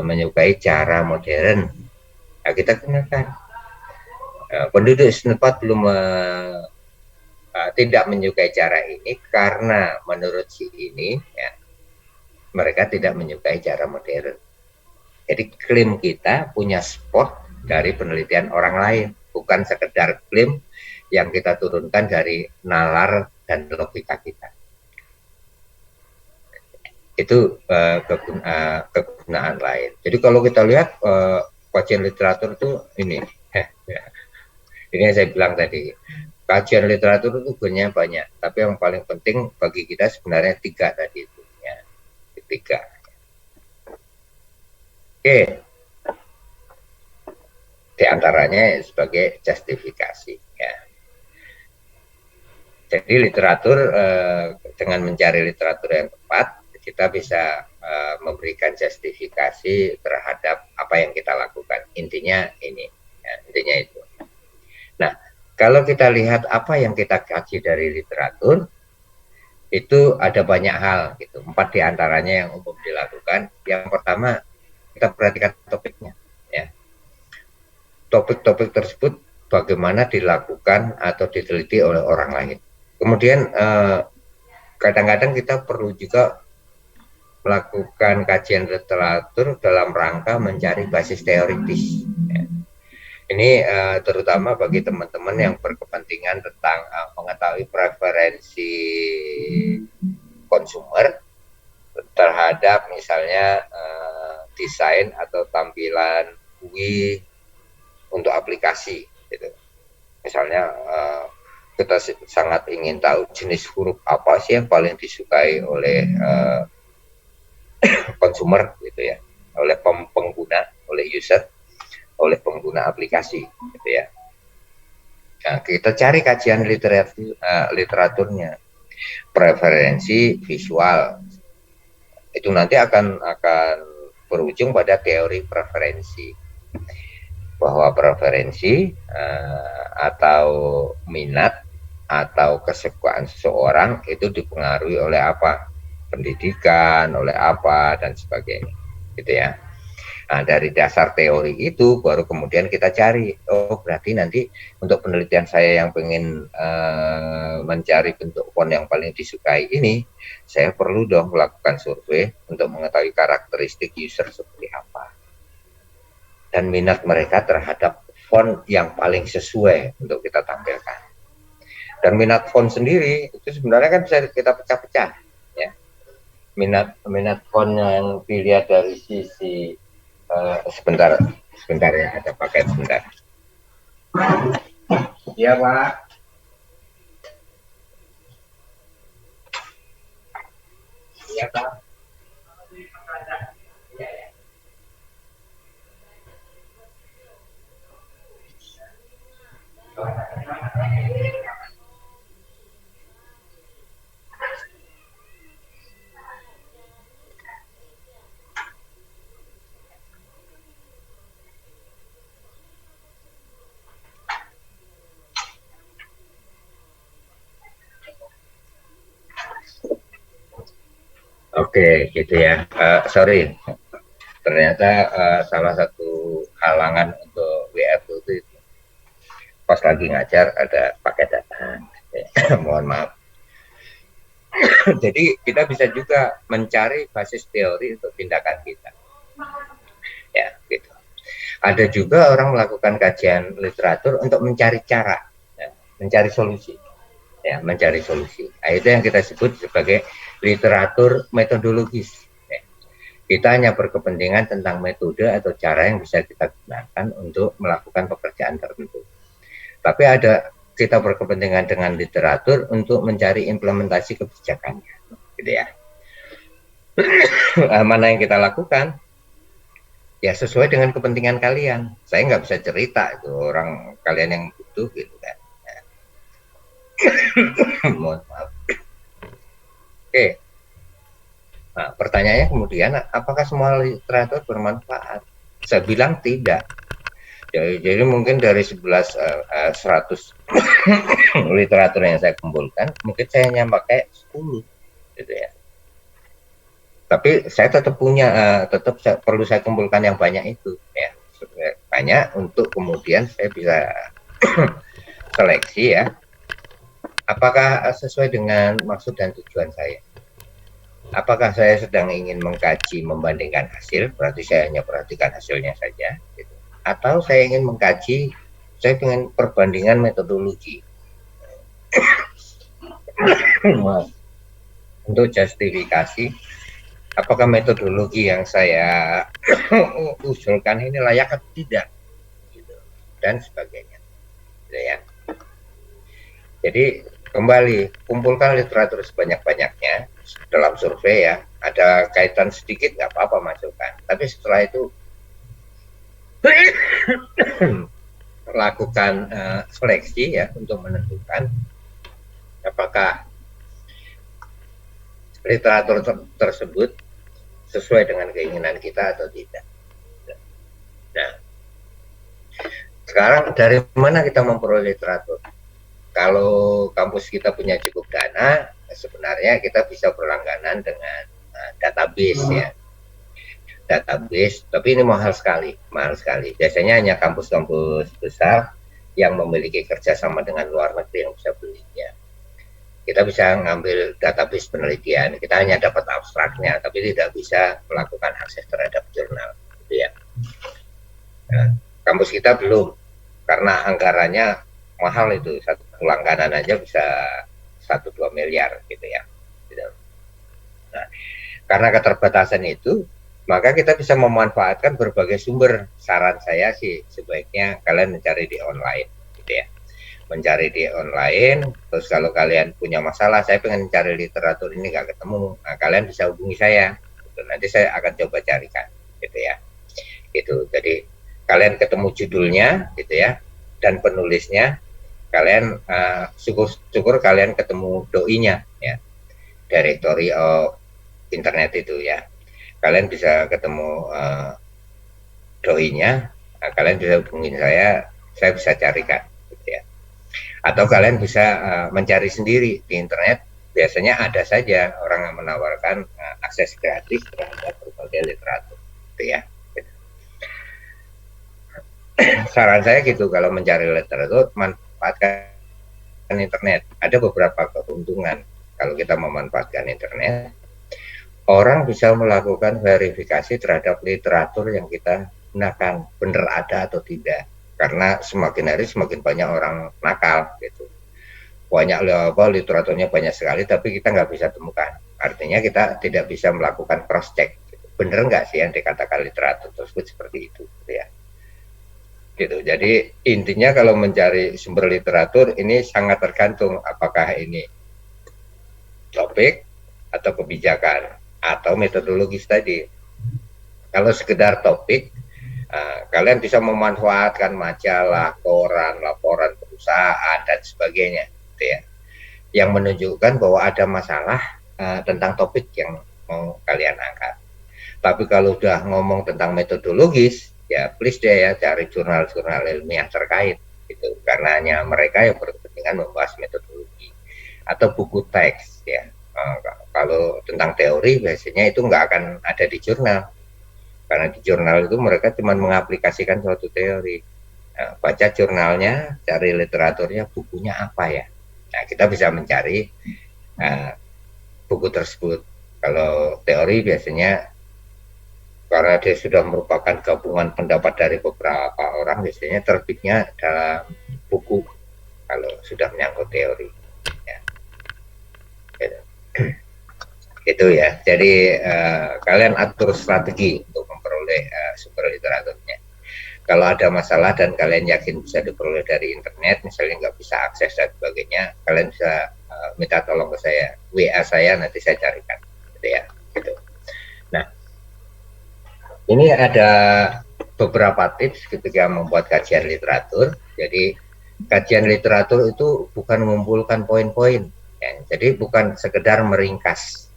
menyukai cara modern. Nah, kita gunakan. Penduduk setempat belum tidak menyukai cara ini karena menurut si ini, ya, mereka tidak menyukai cara modern. Jadi klaim kita punya spot dari penelitian orang lain, bukan sekedar klaim yang kita turunkan dari nalar dan logika kita. Itu kegunaan lain. Jadi kalau kita lihat kajian literatur itu ini yang saya bilang tadi, kajian literatur itu gunanya banyak, tapi yang paling penting bagi kita sebenarnya 3 tadi itu ya. 3. Oke. Di antaranya sebagai justifikasi ya. Jadi literatur dengan mencari literatur yang tepat, kita bisa memberikan justifikasi terhadap apa yang kita lakukan. Intinya ini, ya, intinya itu. Nah, kalau kita lihat apa yang kita kaji dari literatur, itu ada banyak hal, gitu. 4 diantaranya yang umum dilakukan. Yang pertama, kita perhatikan topiknya, ya. Topik-topik tersebut bagaimana dilakukan atau diteliti oleh orang lain. Kemudian kadang-kadang kita perlu juga melakukan kajian literatur dalam rangka mencari basis teoritis. Ya. Ini terutama bagi teman-teman yang berkepentingan tentang mengetahui preferensi konsumer terhadap misalnya desain atau tampilan UI untuk aplikasi. Gitu. Misalnya kita sangat ingin tahu jenis huruf apa sih yang paling disukai oleh konsumer gitu ya, oleh pengguna, oleh user, oleh pengguna aplikasi gitu ya. Nah, kita cari kajian literaturnya, preferensi visual itu nanti akan berujung pada teori preferensi, bahwa preferensi atau minat atau kesukaan seseorang itu dipengaruhi oleh apa? Pendidikan, oleh apa, dan sebagainya gitu ya. Nah, dari dasar teori itu baru kemudian kita cari, oh berarti nanti untuk penelitian saya yang pengen mencari bentuk font yang paling disukai ini, saya perlu dong melakukan survei untuk mengetahui karakteristik user seperti apa dan minat mereka terhadap font yang paling sesuai untuk kita tampilkan. Dan minat font sendiri itu sebenarnya kan bisa kita pecah-pecah ya. Minat font yang dilihat dari sisi sebentar ya, ada paket sebentar. Iya Pak. Iya Pak. Oke, gitu ya. Sorry, ternyata salah satu halangan untuk WF itu pas lagi ngajar ada paket datang. Mohon maaf. Jadi kita bisa juga mencari basis teori untuk tindakan kita. Ya, gitu. Ada juga orang melakukan kajian literatur untuk mencari cara, ya, mencari solusi. Ya, mencari solusi. Nah, itu yang kita sebut sebagai literatur metodologis. Ya. Kita hanya berkepentingan tentang metode atau cara yang bisa kita gunakan untuk melakukan pekerjaan tertentu. Tapi ada kita berkepentingan dengan literatur untuk mencari implementasi kebijakannya, gitu ya. Mana yang kita lakukan? Ya sesuai dengan kepentingan kalian. Saya nggak bisa cerita itu orang kalian yang butuh gitu kan. Mohon maaf. Oke. Nah, pertanyaannya kemudian, apakah semua literatur bermanfaat? Saya bilang tidak. Jadi mungkin dari 100 literatur yang saya kumpulkan, mungkin saya hanya pakai 10, gitu ya. Tapi saya tetap punya, perlu saya kumpulkan yang banyak itu, ya, banyak untuk kemudian saya bisa seleksi ya, apakah sesuai dengan maksud dan tujuan saya. Apakah saya sedang ingin mengkaji membandingkan hasil, berarti saya hanya perhatikan hasilnya saja, gitu. Atau saya ingin mengkaji, saya ingin perbandingan metodologi untuk justifikasi apakah metodologi yang saya usulkan ini layak atau tidak, gitu, dan sebagainya, gitu ya. Jadi kembali kumpulkan literatur sebanyak-banyaknya dalam survei ya. Ada kaitan sedikit nggak apa-apa masukkan. Tapi setelah itu lakukan seleksi ya untuk menentukan apakah literatur tersebut sesuai dengan keinginan kita atau tidak. Nah, sekarang dari mana kita memperoleh literatur? Kalau kampus kita punya cukup dana, sebenarnya kita bisa berlangganan dengan database ya. Database, tapi ini mahal sekali. Biasanya hanya kampus-kampus besar yang memiliki kerjasama dengan luar negeri yang bisa beli ya. Kita bisa ngambil database penelitian, kita hanya dapat abstraknya, tapi tidak bisa melakukan akses terhadap jurnal, gitu ya. Nah, kampus kita belum, karena anggarannya mahal itu, satu langganan aja bisa 1-2 miliar gitu ya. Nah, karena keterbatasan itu, maka kita bisa memanfaatkan berbagai sumber. Saran saya sih sebaiknya kalian mencari di online, gitu ya. Mencari di online, terus kalau kalian punya masalah, saya pengen cari literatur ini nggak ketemu, nah, kalian bisa hubungi saya. Gitu. Nanti saya akan coba carikan, gitu ya. Gitu. Jadi kalian ketemu judulnya, gitu ya, dan penulisnya. Kalian syukur kalian ketemu doinya ya, Directory of Internet itu ya. Kalian bisa ketemu doinya, kalian bisa hubungin saya bisa carikan gitu ya. Atau kalian bisa mencari sendiri di internet, biasanya ada saja orang yang menawarkan akses gratis terhadap berbagai literatur gitu ya. Saran saya gitu, kalau mencari literatur manfaatkan internet. Ada beberapa keuntungan kalau kita memanfaatkan internet. Orang bisa melakukan verifikasi terhadap literatur yang kita gunakan, benar ada atau tidak. Karena semakin hari semakin banyak orang nakal gitu. Banyak literaturnya banyak sekali, tapi kita nggak bisa temukan. Artinya kita tidak bisa melakukan cross check. Gitu. Benar nggak sih yang dikatakan literatur tersebut seperti itu, gitu ya. Gitu. Jadi intinya kalau mencari sumber literatur ini sangat tergantung apakah ini topik atau kebijakan atau metodologis tadi. Kalau sekedar topik, kalian bisa memanfaatkan majalah, koran, laporan perusahaan dan sebagainya, gitu ya, yang menunjukkan bahwa ada masalah tentang topik yang mau kalian angkat. Tapi kalau udah ngomong tentang metodologis, ya please deh ya cari jurnal-jurnal ilmiah terkait gitu, karena hanya mereka yang berkepentingan membahas metodologi atau buku teks ya. Kalau tentang teori biasanya itu nggak akan ada di jurnal, karena di jurnal itu mereka cuma mengaplikasikan suatu teori. Baca jurnalnya, cari literaturnya, bukunya apa ya. Nah, kita bisa mencari buku tersebut. Kalau teori biasanya karena dia sudah merupakan gabungan pendapat dari beberapa orang, biasanya terbitnya dalam buku kalau sudah menyangkut teori ya. Itu ya. Jadi kalian atur strategi untuk memperoleh sumber literaturnya. Kalau ada masalah dan kalian yakin bisa diperoleh dari internet, misalnya nggak bisa akses dan sebagainya, kalian bisa minta tolong ke saya, WA saya, nanti saya carikan gitu ya. Gitu. Nah, ini ada beberapa tips ketika membuat kajian literatur. Jadi kajian literatur itu bukan mengumpulkan poin-poin ya. Jadi bukan sekedar meringkas.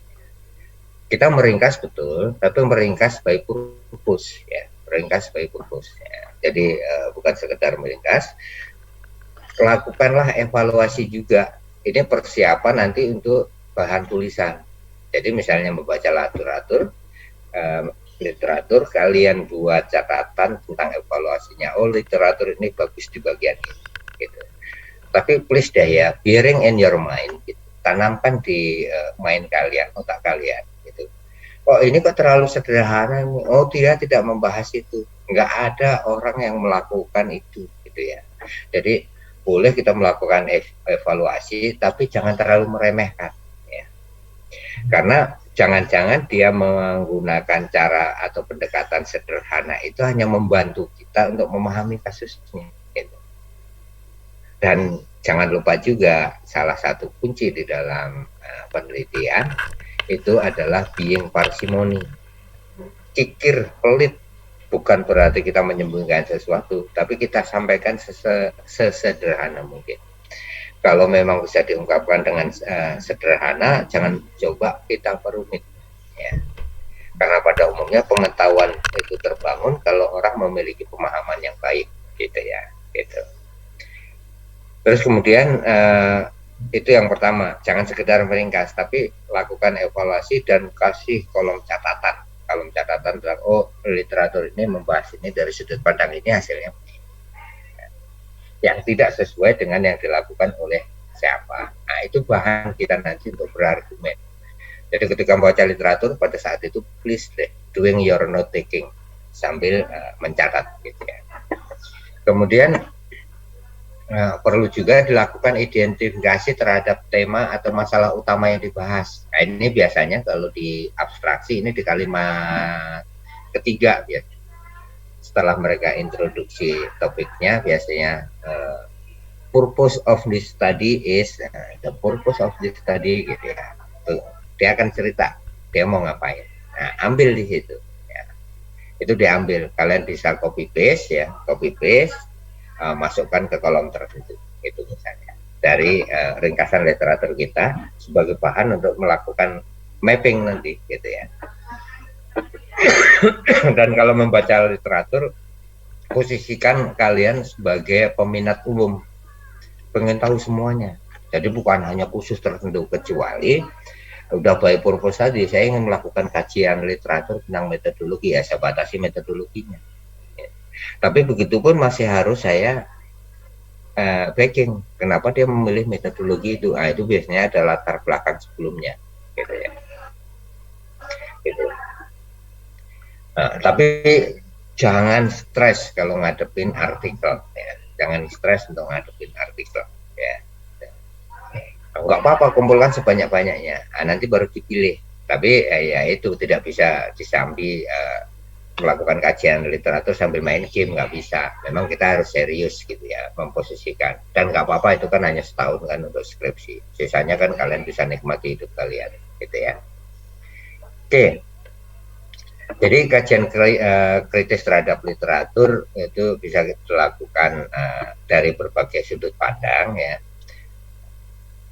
Kita meringkas betul, tapi meringkas by purpose ya. Meringkas by purpose ya. Jadi bukan sekedar meringkas. Lakukanlah evaluasi juga. Ini persiapan nanti untuk bahan tulisan. Jadi misalnya membaca literatur, kalian buat catatan tentang evaluasinya. Oh, literatur ini bagus di bagian ini, gitu. Tapi please deh ya, bearing in your mind, gitu. Tanamkan di mind kalian, otak kalian. Gitu. oh ini kok terlalu sederhana, oh dia tidak membahas itu, nggak ada orang yang melakukan itu gitu ya. Jadi boleh kita melakukan evaluasi tapi jangan terlalu meremehkan ya. Karena jangan-jangan dia menggunakan cara atau pendekatan sederhana itu hanya membantu kita untuk memahami kasusnya gitu. Dan jangan lupa juga salah satu kunci di dalam penelitian itu adalah being parsimony, kikir, pelit. Bukan berarti kita menyembunyikan sesuatu, tapi kita sampaikan sesederhana mungkin. Kalau memang bisa diungkapkan dengan sederhana, jangan coba kita perumit ya. Karena pada umumnya pengetahuan itu terbangun kalau orang memiliki pemahaman yang baik gitu ya gitu. Terus kemudian itu yang pertama, jangan sekedar meringkas tapi lakukan evaluasi dan kasih kolom catatan tentang oh literatur ini membahas ini dari sudut pandang ini, hasilnya yang tidak sesuai dengan yang dilakukan oleh siapa. Nah itu bahan kita nanti untuk berargumen. Jadi ketika membaca literatur pada saat itu please deh, doing your note taking sambil mencatat gitu ya. Kemudian perlu juga dilakukan identifikasi terhadap tema atau masalah utama yang dibahas. Nah, ini biasanya kalau di abstraksi ini di kalimat ketiga ya. Setelah mereka introduksi topiknya biasanya purpose of this study is the purpose of this study gitu ya. Tuh, dia akan cerita dia mau ngapain. Nah, ambil di situ ya. Itu diambil. Kalian bisa copy paste ya, masukkan ke kolom tertentu itu misalnya dari ringkasan literatur kita sebagai bahan untuk melakukan mapping nanti gitu ya. Dan kalau membaca literatur posisikan kalian sebagai peminat umum, pengen tahu semuanya, jadi bukan hanya khusus tertentu, kecuali udah by purpose tadi saya ingin melakukan kajian literatur tentang metodologi ya saya batasi metodologinya. Tapi begitu pun masih harus saya backing kenapa dia memilih metodologi itu. Itu biasanya ada latar belakang sebelumnya gitu ya gitu. Tapi jangan stres kalau ngadepin artikel ya. Jangan stres untuk ngadepin artikel ya. Nggak apa-apa, kumpulkan sebanyak-banyaknya, nanti baru dipilih. Tapi ya itu tidak bisa disambi melakukan kajian literatur sambil main game, nggak bisa. Memang kita harus serius gitu ya memposisikan. Dan nggak apa-apa, itu kan hanya setahun kan untuk skripsi. Sisanya kan kalian bisa nikmati hidup kalian gitu ya. Oke. Jadi kajian kritis terhadap literatur itu bisa dilakukan dari berbagai sudut pandang ya.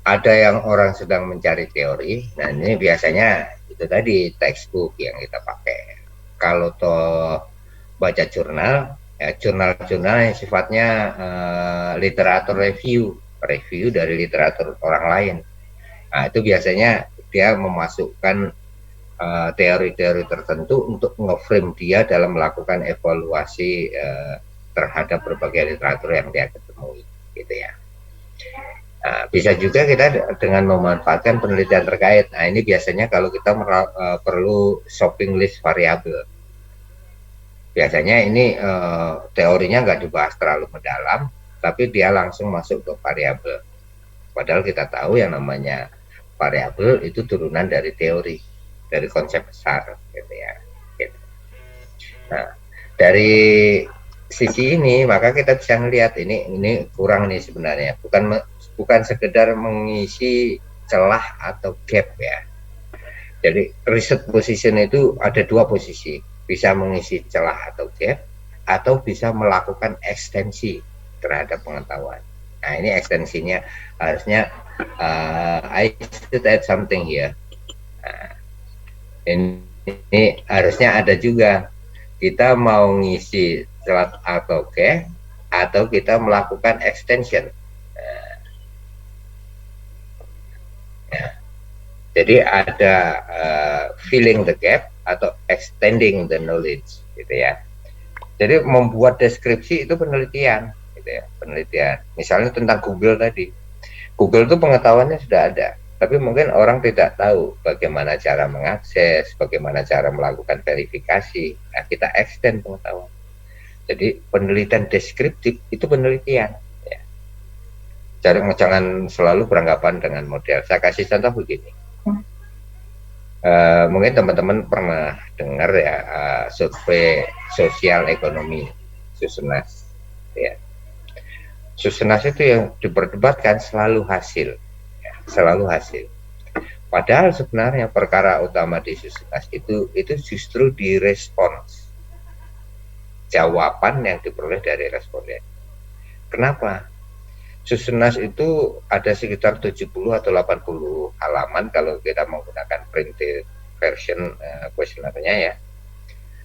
Ada yang orang sedang mencari teori. Nah ini biasanya itu tadi textbook yang kita pakai. Kalau toh baca jurnal, ya jurnal-jurnal yang sifatnya literatur review dari literatur orang lain. Nah itu biasanya dia memasukkan teori-teori tertentu untuk nge-frame dia dalam melakukan evaluasi terhadap berbagai literatur yang dia ketemui, gitu ya. Nah, bisa juga kita dengan memanfaatkan penelitian terkait. Nah ini biasanya kalau kita perlu shopping list variabel. Biasanya ini teorinya nggak dibahas terlalu mendalam, tapi dia langsung masuk ke variabel. Padahal kita tahu yang namanya variabel itu turunan dari teori, dari konsep besar, gitu ya. Gitu. Nah, dari sisi ini maka kita bisa melihat ini kurang nih sebenarnya, bukan sekedar mengisi celah atau gap ya. Jadi research position itu ada dua posisi, bisa mengisi celah atau gap, atau bisa melakukan ekstensi terhadap pengetahuan. Nah ini ekstensinya harusnya I should add something here. Nah, ini harusnya ada juga, kita mau ngisi celah atau gap, atau kita melakukan extension. Jadi ada filling the gap atau extending the knowledge, gitu ya. Jadi membuat deskripsi itu penelitian, gitu ya, penelitian. Misalnya tentang Google tadi, Google itu pengetahuannya sudah ada, Tapi mungkin orang tidak tahu bagaimana cara mengakses, bagaimana cara melakukan verifikasi. Nah, kita extend pengetahuan. Jadi penelitian deskriptif itu penelitian. Ya. Jangan selalu beranggapan dengan model. Saya kasih contoh begini. Mungkin teman-teman pernah dengar ya survei sosial ekonomi Susenas. Ya. Susenas itu yang diperdebatkan selalu hasil, ya, selalu hasil. Padahal sebenarnya perkara utama di Susenas itu justru di respons, jawaban yang diperoleh dari responden. Kenapa? Susenas itu ada sekitar 70 atau 80 halaman kalau kita menggunakan printed version kuesionernya ya.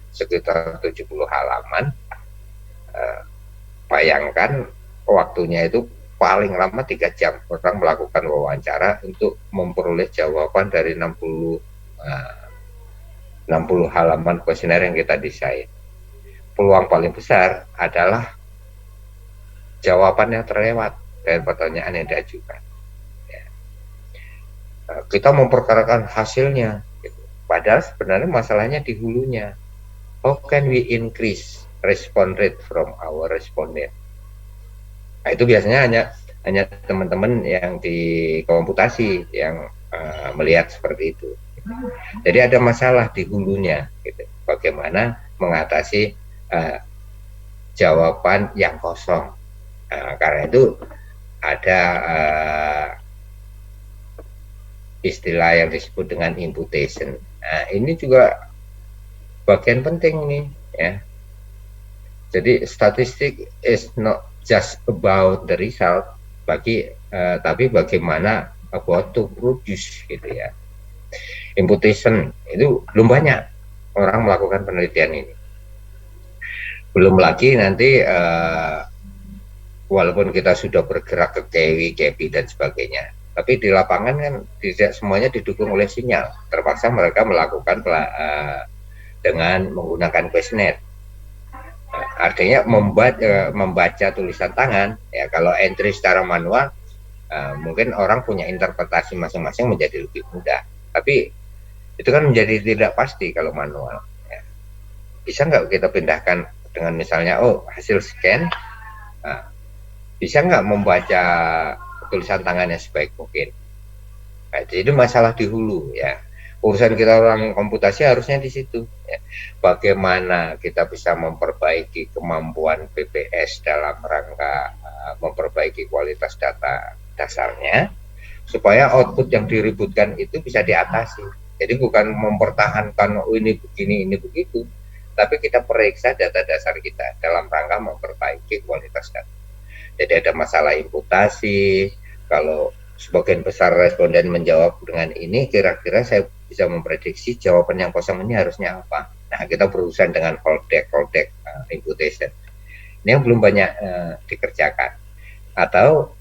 Sekitar 70 halaman. Bayangkan waktunya itu paling lama 3 jam orang melakukan wawancara untuk memperoleh jawaban dari 60 halaman kuesioner yang kita desain. Peluang paling besar adalah jawaban yang terlewat dari pertanyaan yang diajukan. Ya. Kita memperkarakan hasilnya, gitu. Padahal sebenarnya masalahnya di hulunya. How can we increase response rate from our respondent? Nah, itu biasanya hanya teman-teman yang di komputasi yang melihat seperti itu. Jadi ada masalah di hulunya, gitu. Bagaimana mengatasi jawaban yang kosong. Karena itu ada istilah yang disebut dengan imputation. Nah, ini juga bagian penting nih, ya. Jadi statistik is not just about the result, tapi bagaimana about to produce, gitu ya. Imputation itu belum banyak orang melakukan penelitian ini. Belum lagi nanti walaupun kita sudah bergerak ke KEWI, KEPI dan sebagainya, tapi di lapangan kan tidak semuanya didukung oleh sinyal. Terpaksa mereka melakukan dengan menggunakan kuesioner. Artinya membaca tulisan tangan, ya kalau entry secara manual mungkin orang punya interpretasi masing-masing menjadi lebih mudah. Tapi itu kan menjadi tidak pasti kalau manual. Ya. Bisa nggak kita pindahkan dengan misalnya, hasil scan, bisa nggak membaca tulisan tangannya sebaik mungkin. Nah, jadi masalah di hulu ya. Urusan kita orang komputasi harusnya di situ. Ya. Bagaimana kita bisa memperbaiki kemampuan BPS dalam rangka memperbaiki kualitas data dasarnya, supaya output yang diributkan itu bisa diatasi. Jadi bukan mempertahankan ini begini, ini begitu, tapi kita periksa data dasar kita dalam rangka memperbaiki kualitas data. Jadi ada masalah imputasi, kalau sebagian besar responden menjawab dengan ini, kira-kira saya bisa memprediksi jawaban yang kosong ini harusnya apa. Nah, kita berurusan dengan callback imputation. Ini yang belum banyak dikerjakan. Atau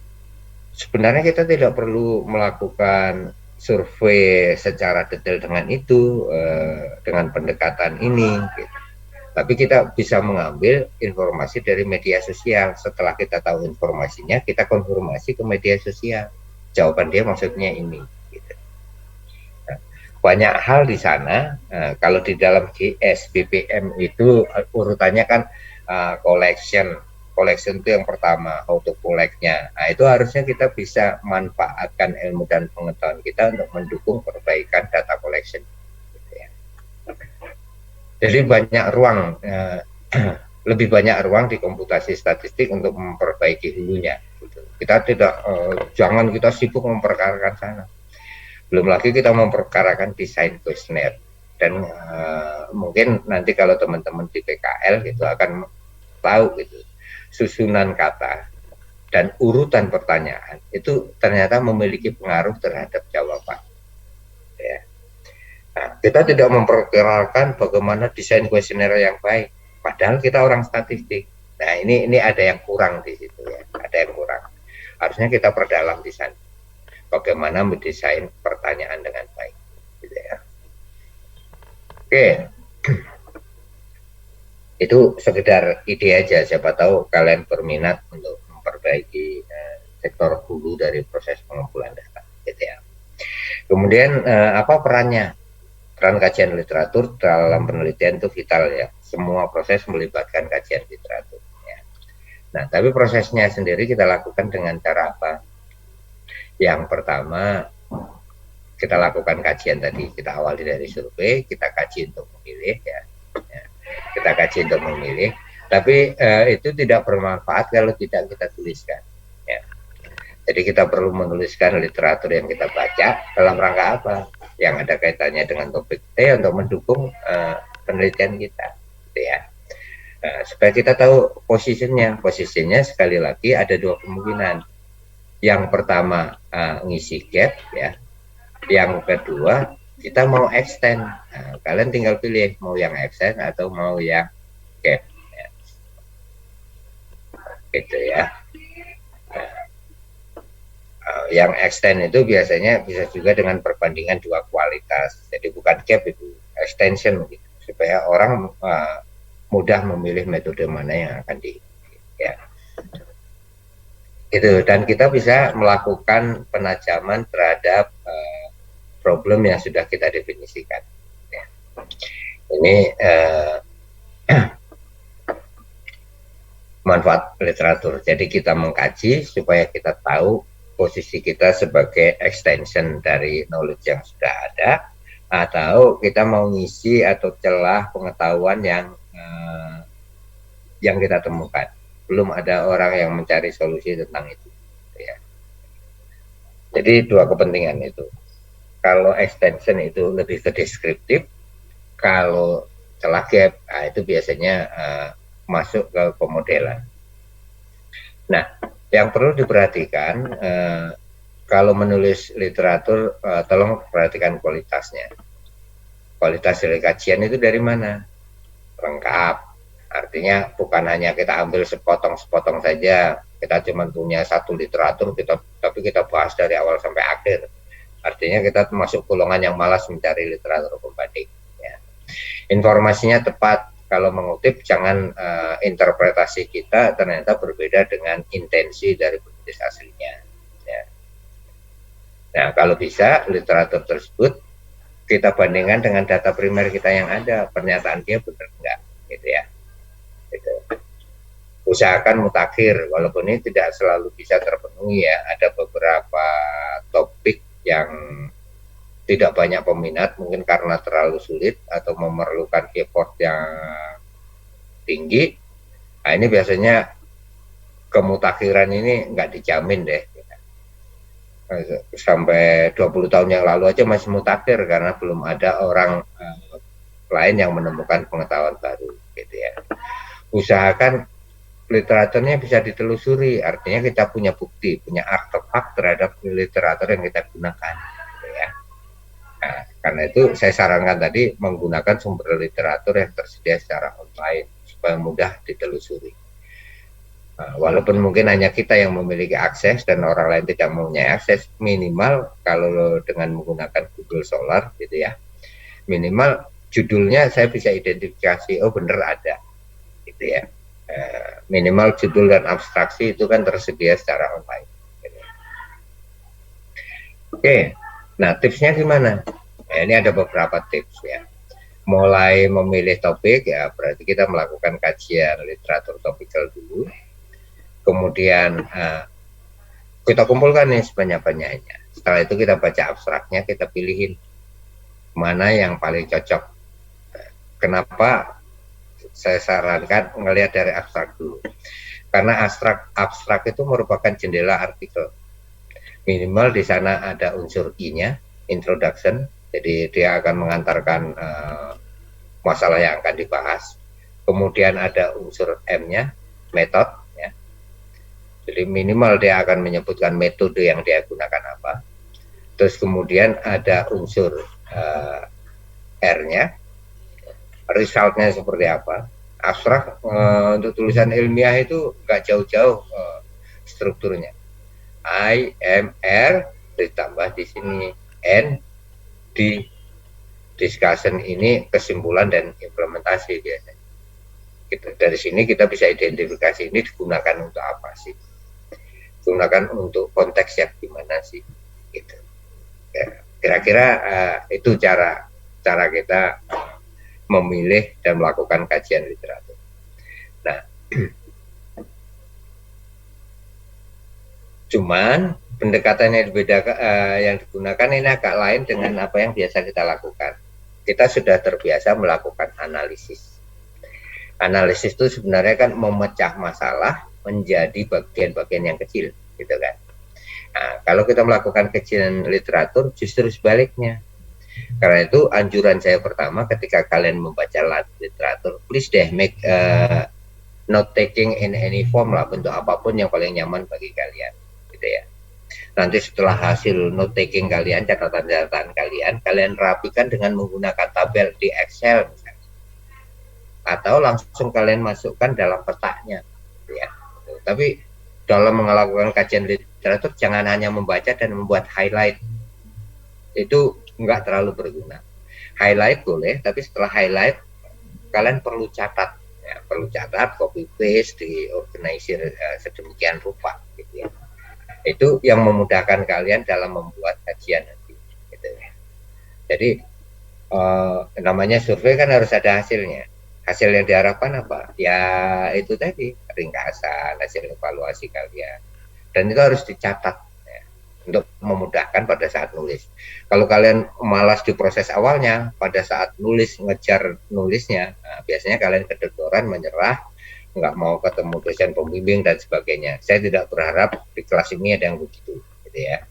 sebenarnya kita tidak perlu melakukan survei secara detail dengan itu, dengan pendekatan ini, gitu. Tapi kita bisa mengambil informasi dari media sosial. Setelah kita tahu informasinya, kita konfirmasi ke media sosial. Jawaban dia maksudnya ini. Gitu. Nah, banyak hal di sana. Kalau di dalam GS, BPM itu urutannya kan collection itu yang pertama, how to collect-nya. Nah, itu harusnya kita bisa manfaatkan ilmu dan pengetahuan kita untuk mendukung perbaikan data collection. Gitu ya. Jadi banyak ruang, lebih banyak ruang di komputasi statistik untuk memperbaiki hulunya. Gitu. Kita tidak, jangan kita sibuk memperkarakan sana. Belum lagi kita memperkarakan desain kuesioner. Dan mungkin nanti kalau teman-teman di PKL gitu akan tahu gitu, susunan kata dan urutan pertanyaan itu ternyata memiliki pengaruh terhadap jawaban. Ya. Nah, kita tidak memperkirakan bagaimana desain kuesioner yang baik, padahal kita orang statistik. Nah, ini ada yang kurang di situ ya, ada yang kurang. Harusnya kita perdalam di sana. Bagaimana mendesain pertanyaan dengan baik, gitu ya. Oke. Itu sekedar ide aja, siapa tahu kalian berminat untuk memperbaiki sektor hulu dari proses pengumpulan data, gitu ya. Kemudian apa perannya? Peran kajian literatur dalam penelitian itu vital ya. Semua proses melibatkan kajian literatur. Ya. Nah, tapi prosesnya sendiri kita lakukan dengan cara apa? Yang pertama, kita lakukan kajian tadi. Kita awali dari survei, kita kaji untuk memilih ya. Kita kaji untuk memilih. Tapi itu tidak bermanfaat kalau tidak kita tuliskan. Ya. Jadi kita perlu menuliskan literatur yang kita baca dalam rangka apa? Yang ada kaitannya dengan topik T untuk mendukung penelitian kita, gitu ya. Supaya kita tahu posisinya. Posisinya sekali lagi ada dua kemungkinan. Yang pertama ngisi gap ya. Yang kedua kita mau extend. Kalian tinggal pilih mau yang extend atau mau yang gap. Ya. Gitu ya. Yang extend itu biasanya bisa juga dengan perbandingan dua kualitas. Jadi bukan gap, itu extension gitu, supaya orang mudah memilih metode mana yang akan ya. Itu, dan kita bisa melakukan penajaman terhadap problem yang sudah kita definisikan. Ya. Ini manfaat literatur. Jadi kita mengkaji supaya kita tahu posisi kita sebagai extension dari knowledge yang sudah ada, atau kita mau ngisi atau celah pengetahuan yang kita temukan. Belum ada orang yang mencari solusi tentang itu. Ya. Jadi dua kepentingan itu. Kalau extension itu lebih ke deskriptif, kalau celah gap itu biasanya masuk ke pemodelan. Nah, yang perlu diperhatikan kalau menulis literatur, tolong perhatikan kualitasnya. Kualitas dari kajian itu dari mana? Lengkap. Artinya bukan hanya kita ambil sepotong-sepotong saja. Kita cuma punya satu literatur, tapi kita bahas dari awal sampai akhir. Artinya kita masuk golongan yang malas mencari literatur pembanding. Ya. Informasinya tepat. Kalau mengutip, jangan interpretasi kita ternyata berbeda dengan intensi dari penulis aslinya. Ya. Nah, kalau bisa literatur tersebut kita bandingkan dengan data primer kita yang ada, pernyataan dia benar enggak, gitu ya. Gitu. Usahakan mutakhir, walaupun ini tidak selalu bisa terpenuhi ya. Ada beberapa topik yang tidak banyak peminat, mungkin karena terlalu sulit atau memerlukan effort yang tinggi. Nah, ini biasanya kemutakhiran ini nggak dijamin deh. Sampai 20 tahun yang lalu aja masih mutakhir karena belum ada orang lain yang menemukan pengetahuan baru, gitu ya. Usahakan literaturnya bisa ditelusuri, artinya kita punya bukti, punya artefak terhadap literatur yang kita gunakan, gitu ya. Nah, karena itu saya sarankan tadi menggunakan sumber literatur yang tersedia secara online supaya mudah ditelusuri. Walaupun mungkin hanya kita yang memiliki akses dan orang lain tidak mempunyai akses, minimal kalau dengan menggunakan Google Scholar gitu ya, minimal judulnya saya bisa identifikasi, oh bener ada, gitu ya. Minimal judul dan abstraksi itu kan tersedia secara online. Gitu. Oke, nah tipsnya gimana? Nah, ini ada beberapa tips ya. Mulai memilih topik ya, berarti kita melakukan kajian literatur topikal dulu. Kemudian kita kumpulkan nih sebanyak-banyaknya. Setelah itu kita baca abstraknya, kita pilihin mana yang paling cocok. Kenapa saya sarankan ngelihat dari abstrak dulu? Karena abstrak itu merupakan jendela artikel. Minimal di sana ada unsur I-nya, introduction. Jadi dia akan mengantarkan masalah yang akan dibahas. Kemudian ada unsur M-nya, method. Jadi minimal dia akan menyebutkan metode yang dia gunakan apa. Terus kemudian ada unsur R-nya, resultnya seperti apa. Abstrak untuk tulisan ilmiah itu nggak jauh-jauh strukturnya. I, M, R, ditambah di sini N, D, discussion, ini kesimpulan dan implementasi biasanya. Gitu. Dari sini kita bisa identifikasi ini digunakan untuk apa sih. Gunakan untuk konteks yang gimana sih gitu ya. Kira-kira itu cara kita memilih dan melakukan kajian literatur. Nah, cuman pendekatan yang berbeda yang digunakan ini agak lain dengan apa yang biasa kita lakukan. Kita sudah terbiasa melakukan analisis. Analisis itu sebenarnya kan memecah masalah menjadi bagian-bagian yang kecil, gitu kan. Nah, kalau kita melakukan kajian literatur justru sebaliknya. Karena itu anjuran saya pertama ketika kalian membaca literatur, please deh make note taking in any form lah, bentuk apapun yang paling nyaman bagi kalian, gitu ya. Nanti setelah hasil note taking kalian, catatan-catatan kalian rapikan dengan menggunakan tabel di Excel misalnya, atau langsung kalian masukkan dalam petanya, gitu ya. Tapi dalam melakukan kajian literatur jangan hanya membaca dan membuat highlight, itu nggak terlalu berguna. Highlight boleh, tapi setelah highlight kalian perlu catat, ya, perlu catat, copy paste, diorganisir sedemikian rupa, gitu ya. Itu yang memudahkan kalian dalam membuat kajian nanti, gitu ya. Jadi namanya survei kan harus ada hasilnya. Hasil yang diharapkan apa? Ya itu tadi, ringkasan hasil evaluasi kalian, dan itu harus dicatat ya, untuk memudahkan pada saat nulis. Kalau kalian malas di proses awalnya, pada saat nulis ngejar nulisnya, nah, biasanya kalian kedodoran, menyerah, nggak mau ketemu dosen pembimbing dan sebagainya. Saya tidak berharap di kelas ini ada yang begitu, gitu ya.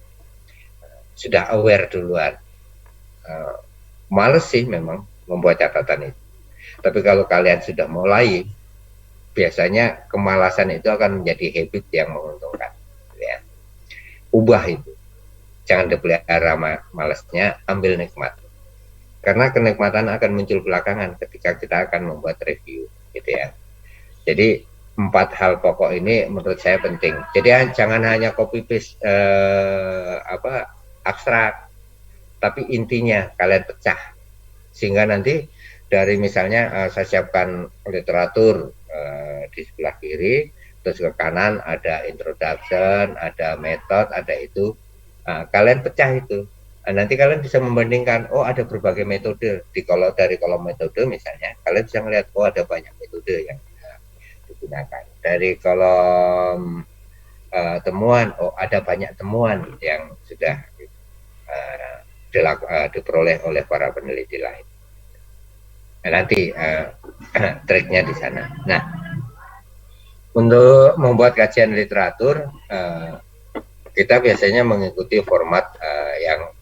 Sudah aware duluan. Males sih memang membuat catatan itu. Tapi kalau kalian sudah mulai, biasanya kemalasan itu akan menjadi habit yang menguntungkan, gitu ya. Ubah itu. Jangan dipelihara malasnya, ambil nikmat. Karena kenikmatan akan muncul belakangan ketika kita akan membuat review, gitu ya. Jadi 4 hal pokok ini menurut saya penting. Jadi jangan hanya copy paste abstrak, tapi intinya kalian pecah. Sehingga nanti dari misalnya saya siapkan literatur di sebelah kiri, terus ke kanan ada introduction, ada method, ada itu. Kalian pecah itu. Nanti kalian bisa membandingkan, oh ada berbagai metode. Dari kolom metode misalnya, kalian bisa melihat, oh ada banyak metode yang digunakan. Dari kolom temuan, oh ada banyak temuan yang sudah diperoleh oleh para peneliti lain. Nah, nanti triknya di sana. Nah, untuk membuat kajian literatur, kita biasanya mengikuti format yang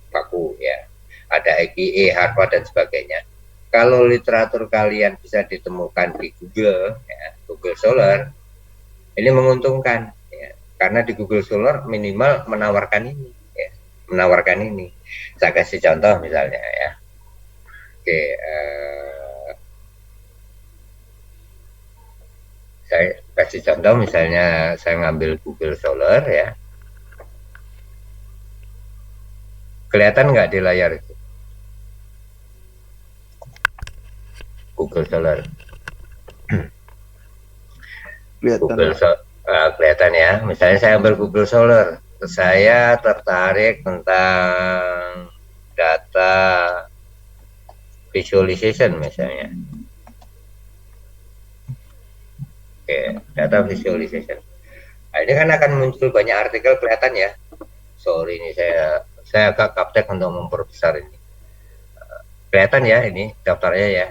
baku ya. Ada APA, Harvard dan sebagainya. Kalau literatur kalian bisa ditemukan di Google, ya, Google Scholar, ini menguntungkan, ya, karena di Google Scholar minimal menawarkan ini, ya, menawarkan ini. Saya kasih contoh misalnya, ya. Oke, saya kasih contoh misalnya saya ngambil Google Scholar ya. Kelihatan nggak di layar itu? Google Scholar. Kelihatan ya. Misalnya saya ambil Google Scholar, saya tertarik tentang data visualization misalnya. Oke, data visualization. Nah, ini kan akan muncul banyak artikel, kelihatan ya. Sorry ini saya agak gaptek untuk memperbesar ini. Kelihatan ya ini daftarnya ya.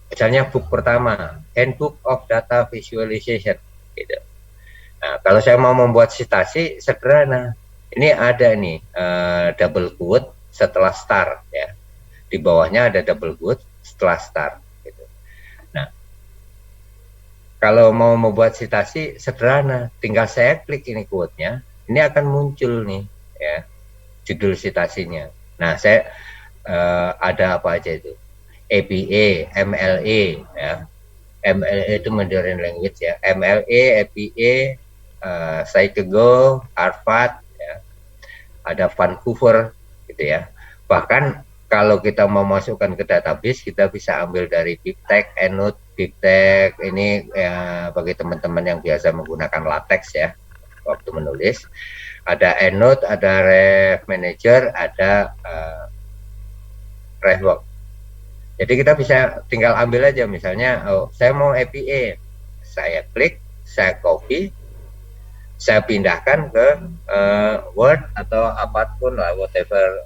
Misalnya book pertama, Handbook of Data Visualization, gitu. Nah, kalau saya mau membuat citasi sederhana, ini ada nih double quote setelah star ya. Di bawahnya ada double quote setelah star, gitu. Nah, kalau mau membuat citasi sederhana, tinggal saya klik ini quote-nya, ini akan muncul nih ya judul citasinya. Nah, saya ada apa aja itu? APA, MLA ya. MLA itu Mandarin Language ya. MLA, APA, Chicago, Harvard ya. Ada Vancouver gitu ya. Bahkan kalau kita mau masukkan ke database, kita bisa ambil dari BibTeX, EndNote, BibTeX ini ya, bagi teman-teman yang biasa menggunakan LaTeX ya waktu menulis. Ada EndNote, ada Ref Manager, ada Refwork. Jadi kita bisa tinggal ambil aja, misalnya, oh, saya mau APA, saya klik, saya copy, saya pindahkan ke Word atau apapun lah, whatever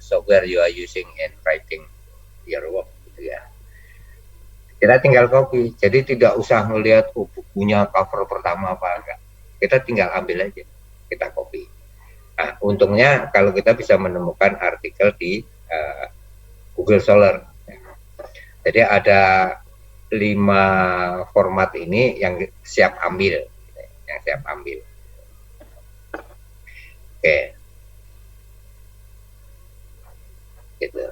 software you are using in writing your work, gitu ya. Kita tinggal copy, jadi tidak usah melihat bukunya cover pertama apa enggak. Kita tinggal ambil aja, kita copy. Nah, untungnya kalau kita bisa menemukan artikel di Google Scholar. Jadi ada 5 format ini yang siap ambil, Oke, gitu.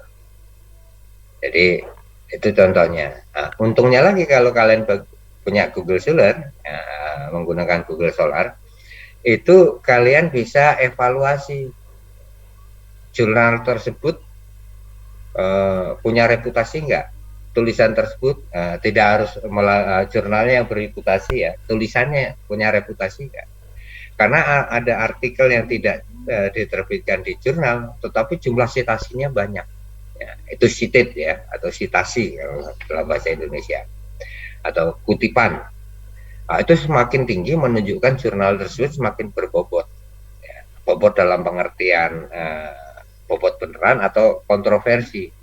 Jadi itu contohnya. Nah, untungnya lagi kalau kalian punya Google Scholar, menggunakan Google Scholar, itu kalian bisa evaluasi jurnal tersebut punya reputasi enggak. Tulisan tersebut tidak harus jurnalnya yang bereputasi ya, tulisannya punya reputasi enggak. Karena ada artikel yang tidak diterbitkan di jurnal, tetapi jumlah citasinya banyak. Ya, itu cited ya, atau citasi dalam bahasa Indonesia, atau kutipan. Nah, itu semakin tinggi menunjukkan jurnal tersebut semakin berbobot. Ya, bobot dalam pengertian bobot beneran atau kontroversi.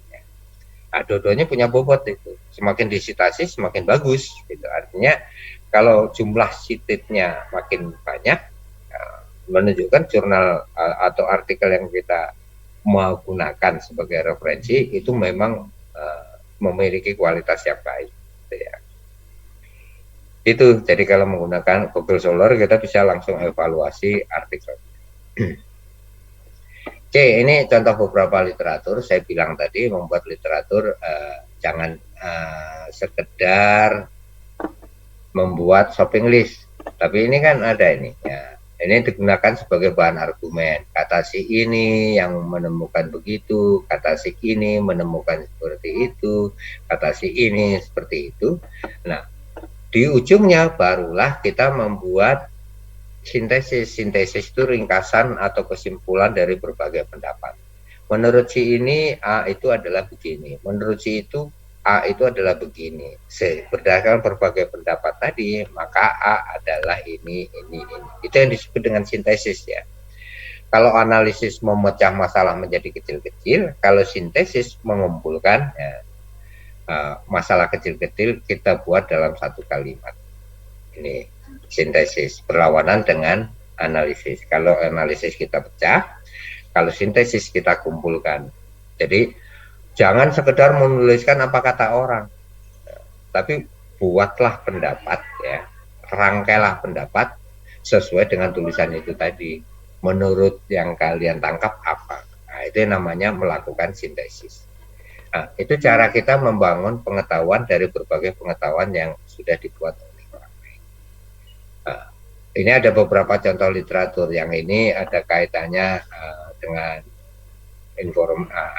Nah, dua-duanya punya bobot itu. Semakin disitasi semakin bagus gitu. Artinya kalau jumlah citednya makin banyak, menunjukkan jurnal atau artikel yang kita mau gunakan sebagai referensi itu memang memiliki kualitas yang baik gitu ya. Itu jadi kalau menggunakan Google Scholar kita bisa langsung evaluasi artikel. Oke, ini contoh beberapa literatur. Saya bilang tadi membuat literatur jangan sekedar membuat shopping list, tapi ini kan ada ini ya. Ini digunakan sebagai bahan argumen. Kata si ini yang menemukan begitu, kata si ini menemukan seperti itu, kata si ini seperti itu. Nah, di ujungnya barulah kita membuat sintesis. Sintesis itu ringkasan atau kesimpulan dari berbagai pendapat. Menurut si ini A itu adalah begini, menurut si itu A itu adalah begini. Berdasarkan berbagai pendapat tadi, maka A adalah ini. Itu yang disebut dengan sintesis ya. Kalau analisis memecah masalah menjadi kecil-kecil, kalau sintesis mengumpulkan ya, masalah kecil-kecil kita buat dalam satu kalimat. Ini sintesis, berlawanan dengan analisis. Kalau analisis kita pecah, kalau sintesis kita kumpulkan. Jadi jangan sekedar menuliskan apa kata orang, tapi buatlah pendapat ya, rangkailah pendapat sesuai dengan tulisan itu tadi. Menurut yang kalian tangkap apa? Nah, itu namanya melakukan sintesis. Nah, itu cara kita membangun pengetahuan dari berbagai pengetahuan yang sudah dibuat oleh orang lain. Nah, ini ada beberapa contoh literatur. Yang ini ada kaitannya dengan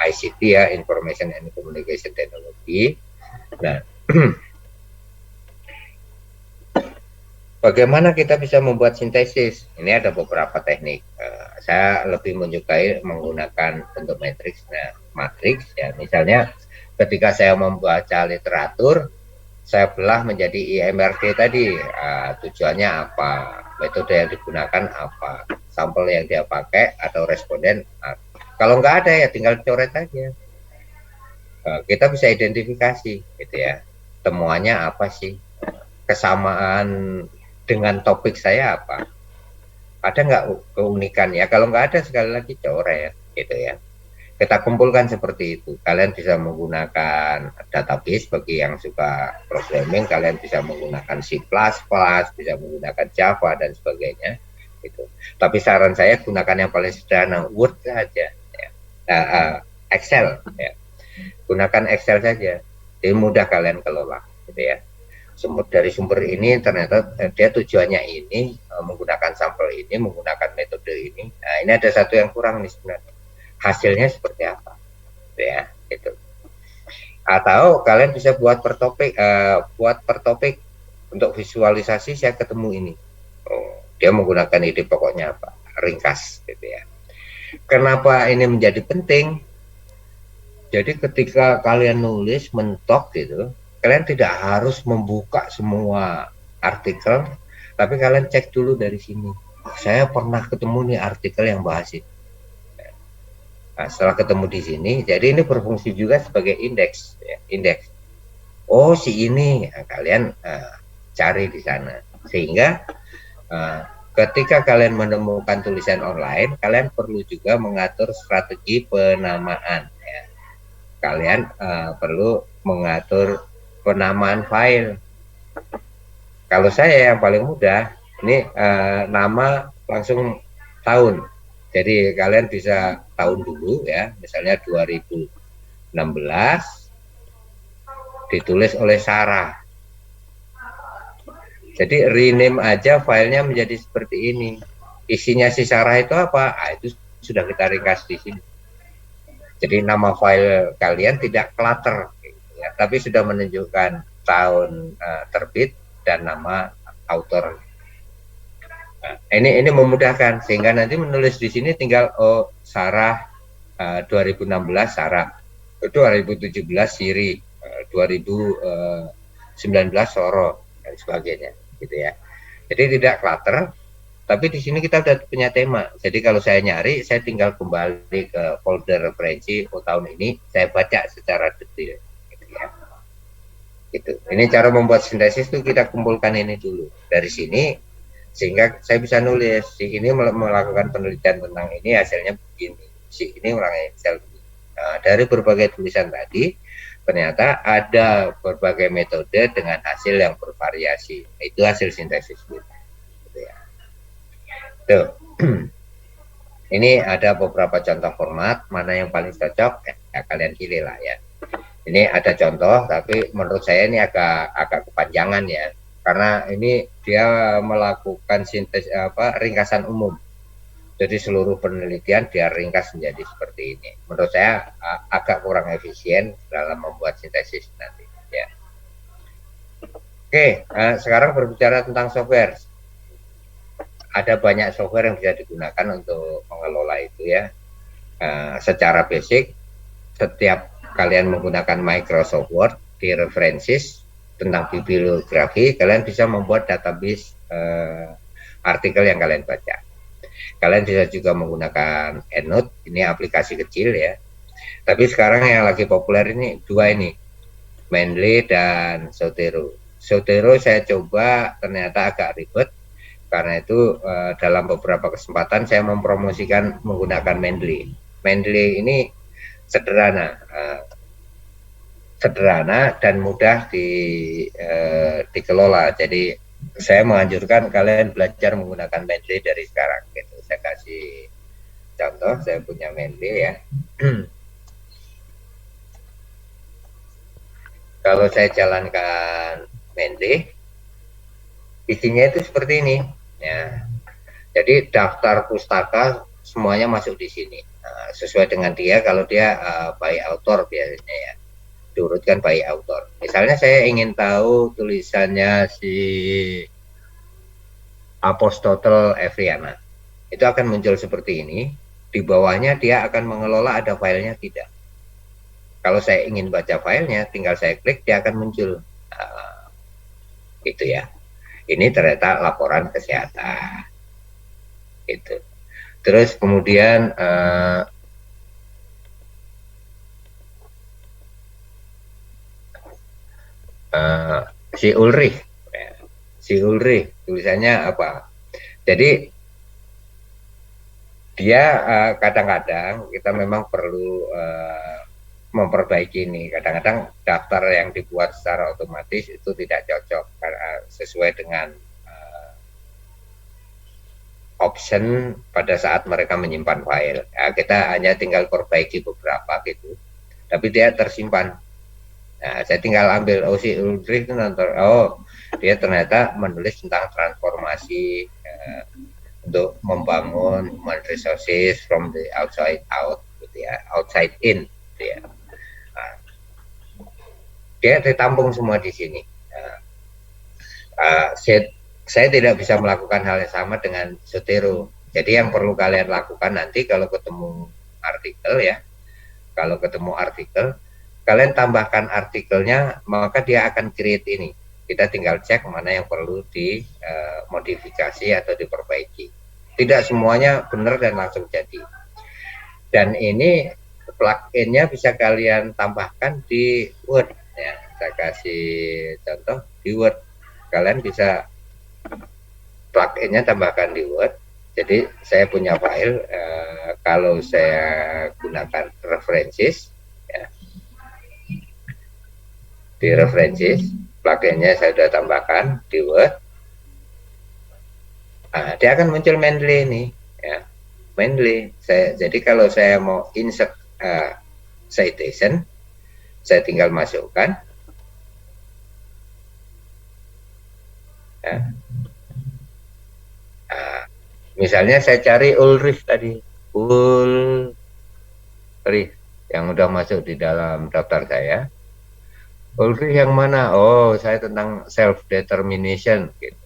ICT ya, Information and Communication Technology. Nah, bagaimana kita bisa membuat sintesis? Ini ada beberapa teknik. Saya lebih menyukai menggunakan bentuk matriks. Nah, matriks ya, misalnya ketika saya membaca literatur, saya belah menjadi IMRD tadi. Tujuannya apa? Metode yang digunakan apa? Sampel yang dia pakai atau responden. Kalau nggak ada ya tinggal coret aja. Kita bisa identifikasi, gitu ya. Temuannya apa sih? Kesamaan dengan topik saya apa? Ada nggak keunikan ya? Kalau nggak ada sekali lagi coret, gitu ya. Kita kumpulkan seperti itu. Kalian bisa menggunakan database bagi yang suka programming. Kalian bisa menggunakan C++, bisa menggunakan Java dan sebagainya. Gitu. Tapi saran saya gunakan yang paling sederhana, Word saja. Ya. Excel. Ya. Gunakan Excel saja. Jadi mudah kalian kelola, gitu ya. Dari sumber ini ternyata dia tujuannya ini, menggunakan sampel ini, menggunakan metode ini. Nah, ini ada satu yang kurang nih sebenarnya. Hasilnya seperti apa, ya, gitu. Atau kalian bisa buat per topik untuk visualisasi saya ketemu ini. Dia menggunakan ide pokoknya apa. ringkas gitu ya. Kenapa ini menjadi penting? Jadi ketika kalian nulis mentok gitu, kalian tidak harus membuka semua artikel, tapi kalian cek dulu dari sini. Saya pernah ketemu nih artikel yang bahas itu. Nah, setelah ketemu di sini, jadi ini berfungsi juga sebagai indeks, ya, indeks. Oh si ini, nah, kalian cari di sana, sehingga ketika kalian menemukan tulisan online, kalian perlu juga mengatur strategi penamaan. Ya. Kalian perlu mengatur penamaan file. Kalau saya yang paling mudah, ini nama langsung tahun. Jadi kalian bisa tahun dulu ya, misalnya 2016 ditulis oleh Sarah. Jadi rename aja filenya menjadi seperti ini. Isinya si Sarah itu apa? Ah, itu sudah kita ringkas di sini. Jadi nama file kalian tidak clutter, gitu ya, tapi sudah menunjukkan tahun terbit dan nama author. Nah, ini memudahkan sehingga nanti menulis di sini tinggal Sarah 2016 Sarah, 2017 Siri, 2019 Soro dan sebagainya, gitu ya. Jadi tidak clutter, tapi di sini kita sudah punya tema. Jadi kalau saya nyari, saya tinggal kembali ke folder referensi tahun ini, saya baca secara detail, gitu ya. Gitu. Ini cara membuat sintesis itu kita kumpulkan ini dulu dari sini. Sehingga saya bisa nulis, si ini melakukan penelitian tentang ini, hasilnya begini, si ini melakukan begini. Nah, dari berbagai tulisan tadi, ternyata ada berbagai metode dengan hasil yang bervariasi. Itu hasil sintesis kita. Gitu ya. Tuh. Ini ada beberapa contoh format, mana yang paling cocok, ya kalian pilih lah ya. Ini ada contoh, tapi menurut saya ini agak kepanjangan ya. Karena ini dia melakukan ringkasan umum. Jadi seluruh penelitian dia ringkas menjadi seperti ini. Menurut saya agak kurang efisien dalam membuat sintesis nanti. Ya. Oke, sekarang berbicara tentang software. Ada banyak software yang bisa digunakan untuk mengelola itu ya. Secara basic, setiap kalian menggunakan Microsoft Word di references tentang bibliografi, kalian bisa membuat database artikel yang kalian baca. Kalian bisa juga menggunakan EndNote, ini aplikasi kecil ya. Tapi sekarang yang lagi populer ini dua ini, Mendeley dan Zotero. Zotero saya coba ternyata agak ribet, karena itu dalam beberapa kesempatan saya mempromosikan menggunakan Mendeley. Mendeley ini sederhana dan mudah dikelola. Jadi saya menganjurkan kalian belajar menggunakan Mendeley dari sekarang. Gitu. Saya kasih contoh, saya punya Mendeley ya. Kalau saya jalankan Mendeley, isinya itu seperti ini. Ya. Jadi daftar pustaka semuanya masuk di sini. Nah, sesuai dengan dia, kalau dia by author biasanya ya. Diurutkan by author. Misalnya saya ingin tahu tulisannya si Aristotle Evriana. Itu akan muncul seperti ini. Di bawahnya dia akan mengelola ada filenya tidak. Kalau saya ingin baca filenya, tinggal saya klik, dia akan muncul. Gitu ya. Ini ternyata laporan kesehatan. Gitu. Terus kemudian si Ulrich tulisannya apa? Jadi dia kadang-kadang kita memang perlu memperbaiki ini. Kadang-kadang daftar yang dibuat secara otomatis itu tidak cocok karena sesuai dengan option pada saat mereka menyimpan file. Ya, kita hanya tinggal perbaiki beberapa gitu, tapi dia tersimpan. Nah, saya tinggal ambil, si Ulrich itu nonton, dia ternyata menulis tentang transformasi untuk membangun human resources from the outside out, gitu ya, outside in, gitu ya. Nah, dia ditampung semua di sini. Nah, saya tidak bisa melakukan hal yang sama dengan Zotero. Jadi yang perlu kalian lakukan nanti kalau ketemu artikel ya, kalian tambahkan artikelnya, maka dia akan create ini. Kita tinggal cek mana yang perlu dimodifikasi atau diperbaiki. Tidak semuanya benar dan langsung jadi. Dan ini plugin-nya bisa kalian tambahkan di Word ya. Saya kasih contoh di Word. Kalian bisa plugin-nya tambahkan di Word. Jadi saya punya file, kalau saya gunakan references ya, di references plugin-nya saya sudah tambahkan di Word. Nah, dia akan muncul Mendeley ini ya, Mendeley. Jadi kalau saya mau insert citation, saya tinggal masukkan ya. Nah, misalnya saya cari Ulrich tadi, Ulrich yang udah masuk di dalam daftar saya. Ulrich yang mana? Oh, saya tentang self determination gitu.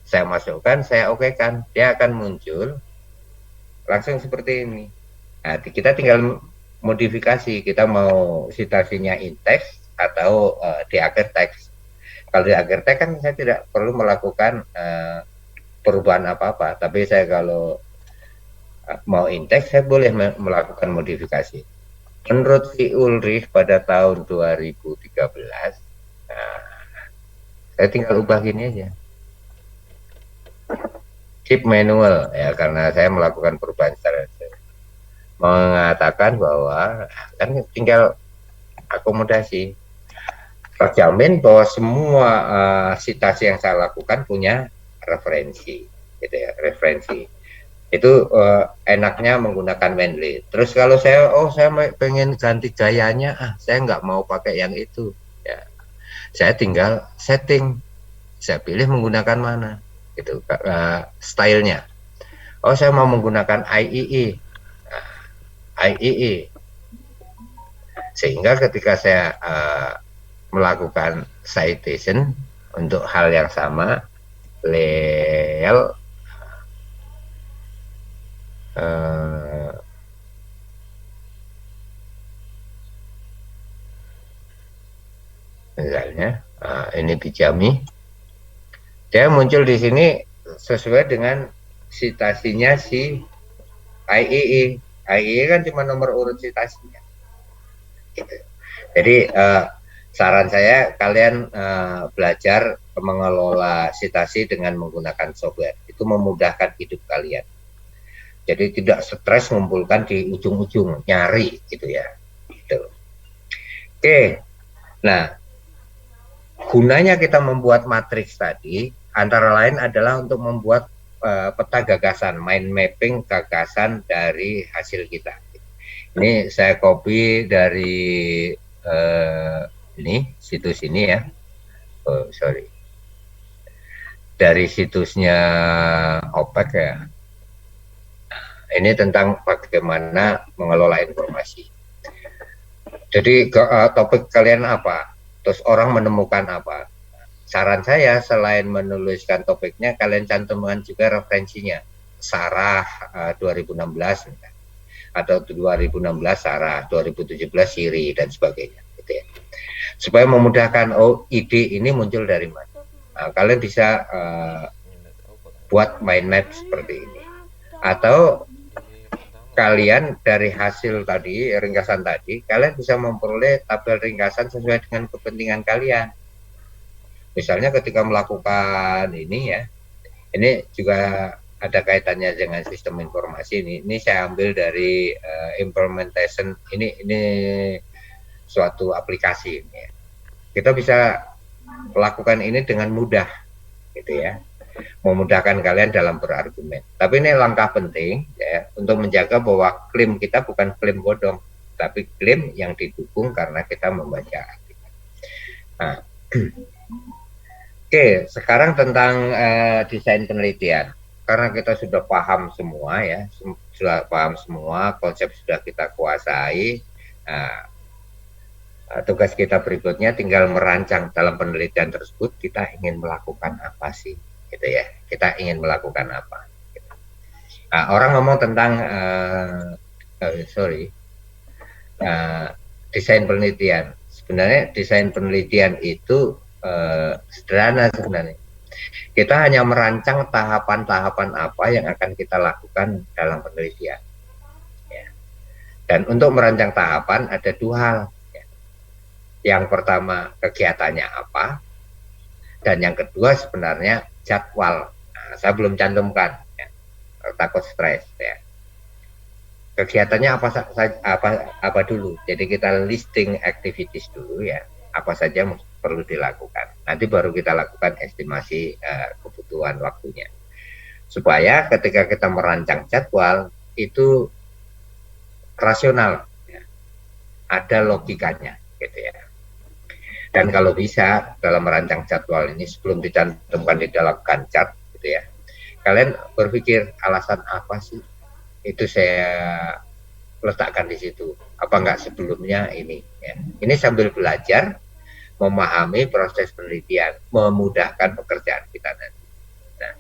Saya masukkan, saya oke kan, dia akan muncul langsung seperti ini. Nah, kita tinggal modifikasi, kita mau citasinya in text atau di akhir teks. Kalau di akhir teks kan saya tidak perlu melakukan perubahan apa-apa, tapi saya kalau mau in text saya boleh melakukan modifikasi. Menurut si Ulrich pada tahun 2013, nah, saya tinggal ubah gini aja. Keep manual ya, karena saya melakukan perubahan secara mengatakan bahwa kan tinggal akomodasi. Terjamin bahwa semua citasi yang saya lakukan punya referensi, gitu ya, referensi. Itu enaknya menggunakan Mendeley. Terus kalau saya pengen ganti gayanya, saya nggak mau pakai yang itu, ya, saya tinggal setting, saya pilih menggunakan mana, itu stylenya. Saya mau menggunakan IEE, sehingga ketika saya melakukan citation untuk hal yang sama, lel misalnya ini Bijami, dia muncul di sini sesuai dengan citasinya si IEE. IEE kan cuma nomor urut citasinya gitu. Jadi saran saya kalian belajar mengelola citasi dengan menggunakan software, itu memudahkan hidup kalian. Jadi tidak stres mengumpulkan di ujung-ujung nyari gitu ya. Gitu. Oke. Nah, gunanya kita membuat matriks tadi antara lain adalah untuk membuat peta gagasan, mind mapping gagasan dari hasil kita. Ini saya copy dari ini situs ini ya. Dari situsnya OPEC ya. Ini tentang bagaimana mengelola informasi. Jadi topik kalian apa? Terus orang menemukan apa? Saran saya selain menuliskan topiknya, kalian cantumkan juga referensinya. Sarah 2016 atau 2016 Sarah, 2017 Siri dan sebagainya. Gitu ya. Supaya memudahkan ide ini muncul dari mana. Nah, kalian bisa buat mind map seperti ini. Atau kalian dari hasil tadi, ringkasan tadi, kalian bisa memperoleh tabel ringkasan sesuai dengan kepentingan kalian. Misalnya ketika melakukan ini ya, ini juga ada kaitannya dengan sistem informasi ini. Ini saya ambil dari implementation, ini suatu aplikasi ini ya. Kita bisa melakukan ini dengan mudah, gitu ya. Memudahkan kalian dalam berargumen. Tapi ini langkah penting ya untuk menjaga bahwa klaim kita bukan klaim bodong, tapi klaim yang didukung karena kita membaca artikel. Nah, oke, sekarang tentang desain penelitian. Karena kita sudah paham semua ya, sudah paham semua konsep sudah kita kuasai. Nah, tugas kita berikutnya tinggal merancang dalam penelitian tersebut kita ingin melakukan apa sih? Gitu ya, kita ingin melakukan apa gitu. Nah, orang ngomong tentang desain penelitian. Sebenarnya desain penelitian itu sederhana sebenarnya. Kita hanya merancang tahapan-tahapan apa yang akan kita lakukan dalam penelitian. Ya. Dan untuk merancang tahapan ada dua hal. Ya. Yang pertama kegiatannya apa, dan yang kedua sebenarnya jadwal. Nah, saya belum cantumkan, ya. Takut stres. Ya. Kegiatannya apa dulu. Jadi kita listing activities dulu ya, apa saja perlu dilakukan. Nanti baru kita lakukan estimasi kebutuhan waktunya. Supaya ketika kita merancang jadwal itu rasional, ya. Ada logikanya, gitu ya. Dan kalau bisa dalam merancang jadwal ini sebelum dicantumkan di dalam Gantt, gitu ya, kalian berpikir alasan apa sih itu saya letakkan di situ, apa enggak sebelumnya ini ya. Ini sambil belajar memahami proses penelitian, memudahkan pekerjaan kita nanti. Nah,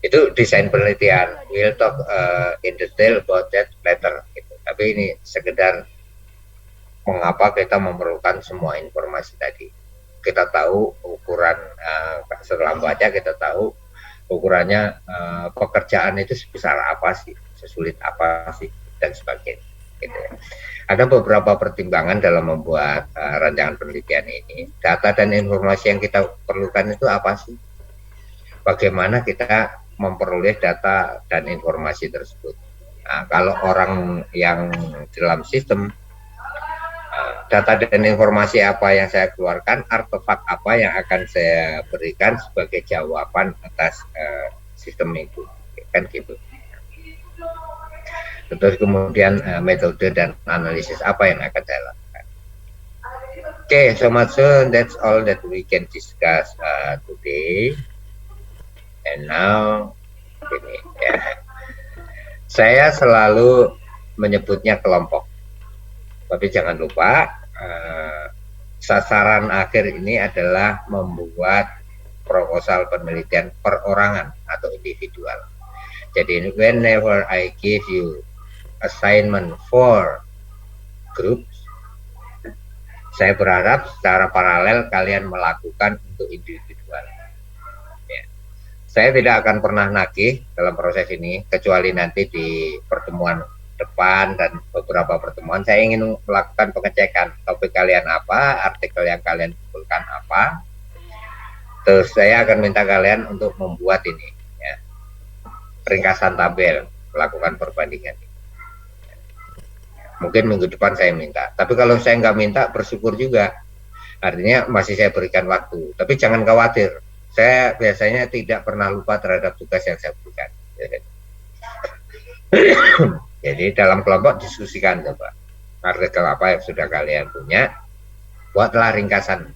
itu desain penelitian. We'll talk in detail about that later gitu. Tapi ini sekedar mengapa kita memerlukan semua informasi tadi. Kita tahu ukuran setelah baca kita tahu ukurannya pekerjaan itu sebesar apa sih, sesulit apa sih, dan sebagainya. Gitu ya. Ada beberapa pertimbangan dalam membuat rancangan penelitian ini. Data dan informasi yang kita perlukan itu apa sih? Bagaimana kita memperoleh data dan informasi tersebut? Nah, kalau orang yang dalam sistem, data dan informasi apa yang saya keluarkan, artefak apa yang akan saya berikan sebagai jawaban atas sistem itu, kan gitu. Terus kemudian metode dan analisis apa yang akan saya lakukan. Okay, so much so that's all that we can discuss today. And now, ini ya, saya selalu menyebutnya kelompok. Tapi jangan lupa sasaran akhir ini adalah membuat proposal penelitian perorangan atau individual. Jadi whenever I give you assignment for groups, saya berharap secara paralel kalian melakukan untuk individual. Ya. Saya tidak akan pernah nagih dalam proses ini, kecuali nanti di pertemuan depan dan beberapa pertemuan saya ingin melakukan pengecekan topik kalian apa, artikel yang kalian kumpulkan apa, terus saya akan minta kalian untuk membuat ini ya, ringkasan tabel, melakukan perbandingan. Mungkin minggu depan saya minta, tapi kalau saya nggak minta bersyukur juga, artinya masih saya berikan waktu. Tapi jangan khawatir, saya biasanya tidak pernah lupa terhadap tugas yang saya berikan. Jadi dalam kelompok diskusikan coba artikel apa yang sudah kalian punya, buatlah ringkasan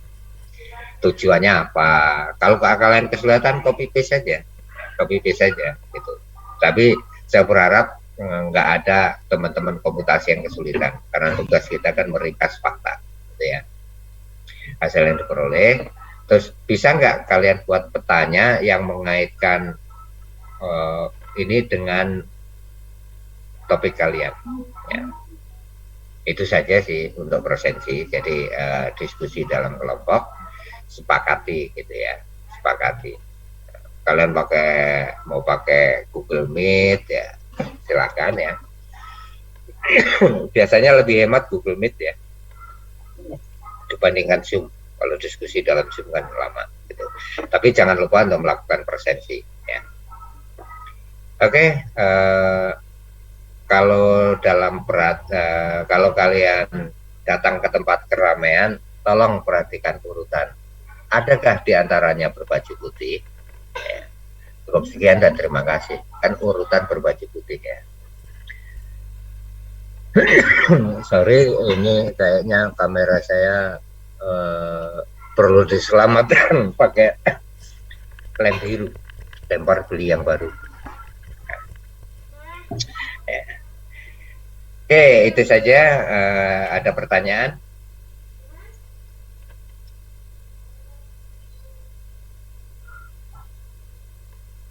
tujuannya apa. Kalau kalian kesulitan copy paste saja gitu. Tapi saya berharap nggak ada teman-teman komputasi yang kesulitan, karena tugas kita kan meringkas fakta, gitu ya. Hasil yang diperoleh, terus bisa nggak kalian buat petanya yang mengaitkan ini dengan topik kalian ya. Itu saja sih untuk presensi. Jadi diskusi dalam kelompok, sepakati gitu ya, sepakati. Kalian mau pakai Google Meet ya silakan ya. Biasanya lebih hemat Google Meet ya dibandingkan Zoom. Kalau diskusi dalam Zoom kan lama gitu. Tapi jangan lupa untuk melakukan presensi ya. Oke, kalau kalau kalian datang ke tempat keramaian, tolong perhatikan urutan. Adakah di antaranya berbaju putih? Ya. Cukup sekian dan terima kasih. Kan urutan berbaju putih ya. Sorry, ini kayaknya kamera saya perlu diselamatkan pakai lem biru, lempar beli yang baru. Ya. Oke, itu saja. Ada pertanyaan?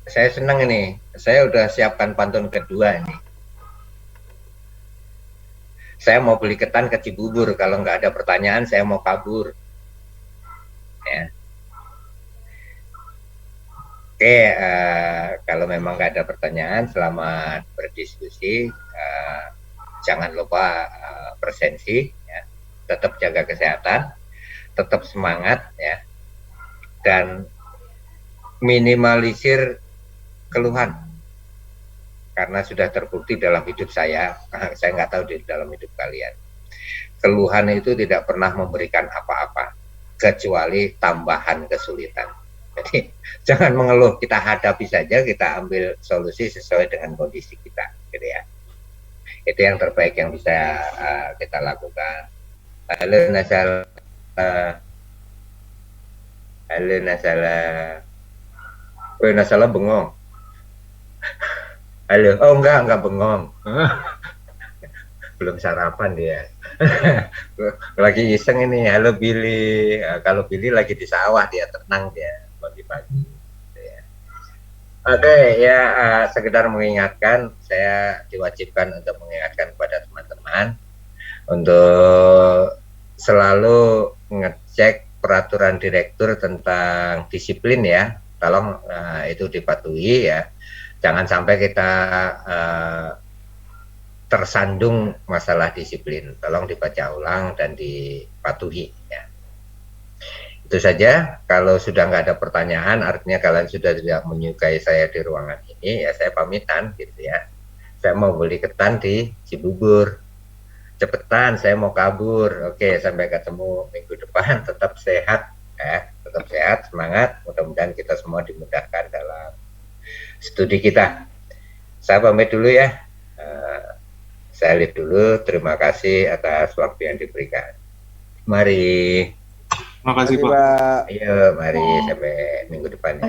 Saya senang ini. Saya udah siapkan pantun kedua ini. Saya mau beli ketan ke Cibubur. Kalau nggak ada pertanyaan, saya mau kabur. Ya. Oke, kalau memang nggak ada pertanyaan, selamat berdiskusi. Jangan lupa presensi, ya. Tetap jaga kesehatan, tetap semangat, ya, dan minimalisir keluhan. Karena sudah terbukti dalam hidup saya nggak tahu di dalam hidup kalian. Keluhan itu tidak pernah memberikan apa-apa, kecuali tambahan kesulitan. Jadi jangan mengeluh, kita hadapi saja, kita ambil solusi sesuai dengan kondisi kita, gitu ya. Itu yang terbaik yang bisa kita lakukan. Halo Nasala, halo Nasala, Nasala bengong. Halo, oh enggak bengong. Belum sarapan dia. Lagi iseng ini. Halo Billy. Kalau Billy lagi di sawah, dia tenang dia pagi-pagi. Ya. Oke, ya sekedar mengingatkan, saya diwajibkan untuk mengingatkan kepada teman-teman untuk selalu ngecek peraturan direktur tentang disiplin ya. Tolong itu dipatuhi ya. Jangan sampai kita tersandung masalah disiplin. Tolong dibaca ulang dan dipatuhi ya. Itu saja. Kalau sudah nggak ada pertanyaan, artinya kalian sudah tidak menyukai saya di ruangan ini, ya saya pamitan gitu ya. Saya mau beli ketan di Cibubur. Cepetan, saya mau kabur. Oke, sampai ketemu minggu depan. Tetap sehat ya, tetap sehat, semangat. Mudah-mudahan kita semua dimudahkan dalam studi kita. Saya pamit dulu ya. Saya lihat dulu. Terima kasih atas waktu yang diberikan. Mari. Terima kasih, Pak. Ayo, mari sampai minggu depan ya.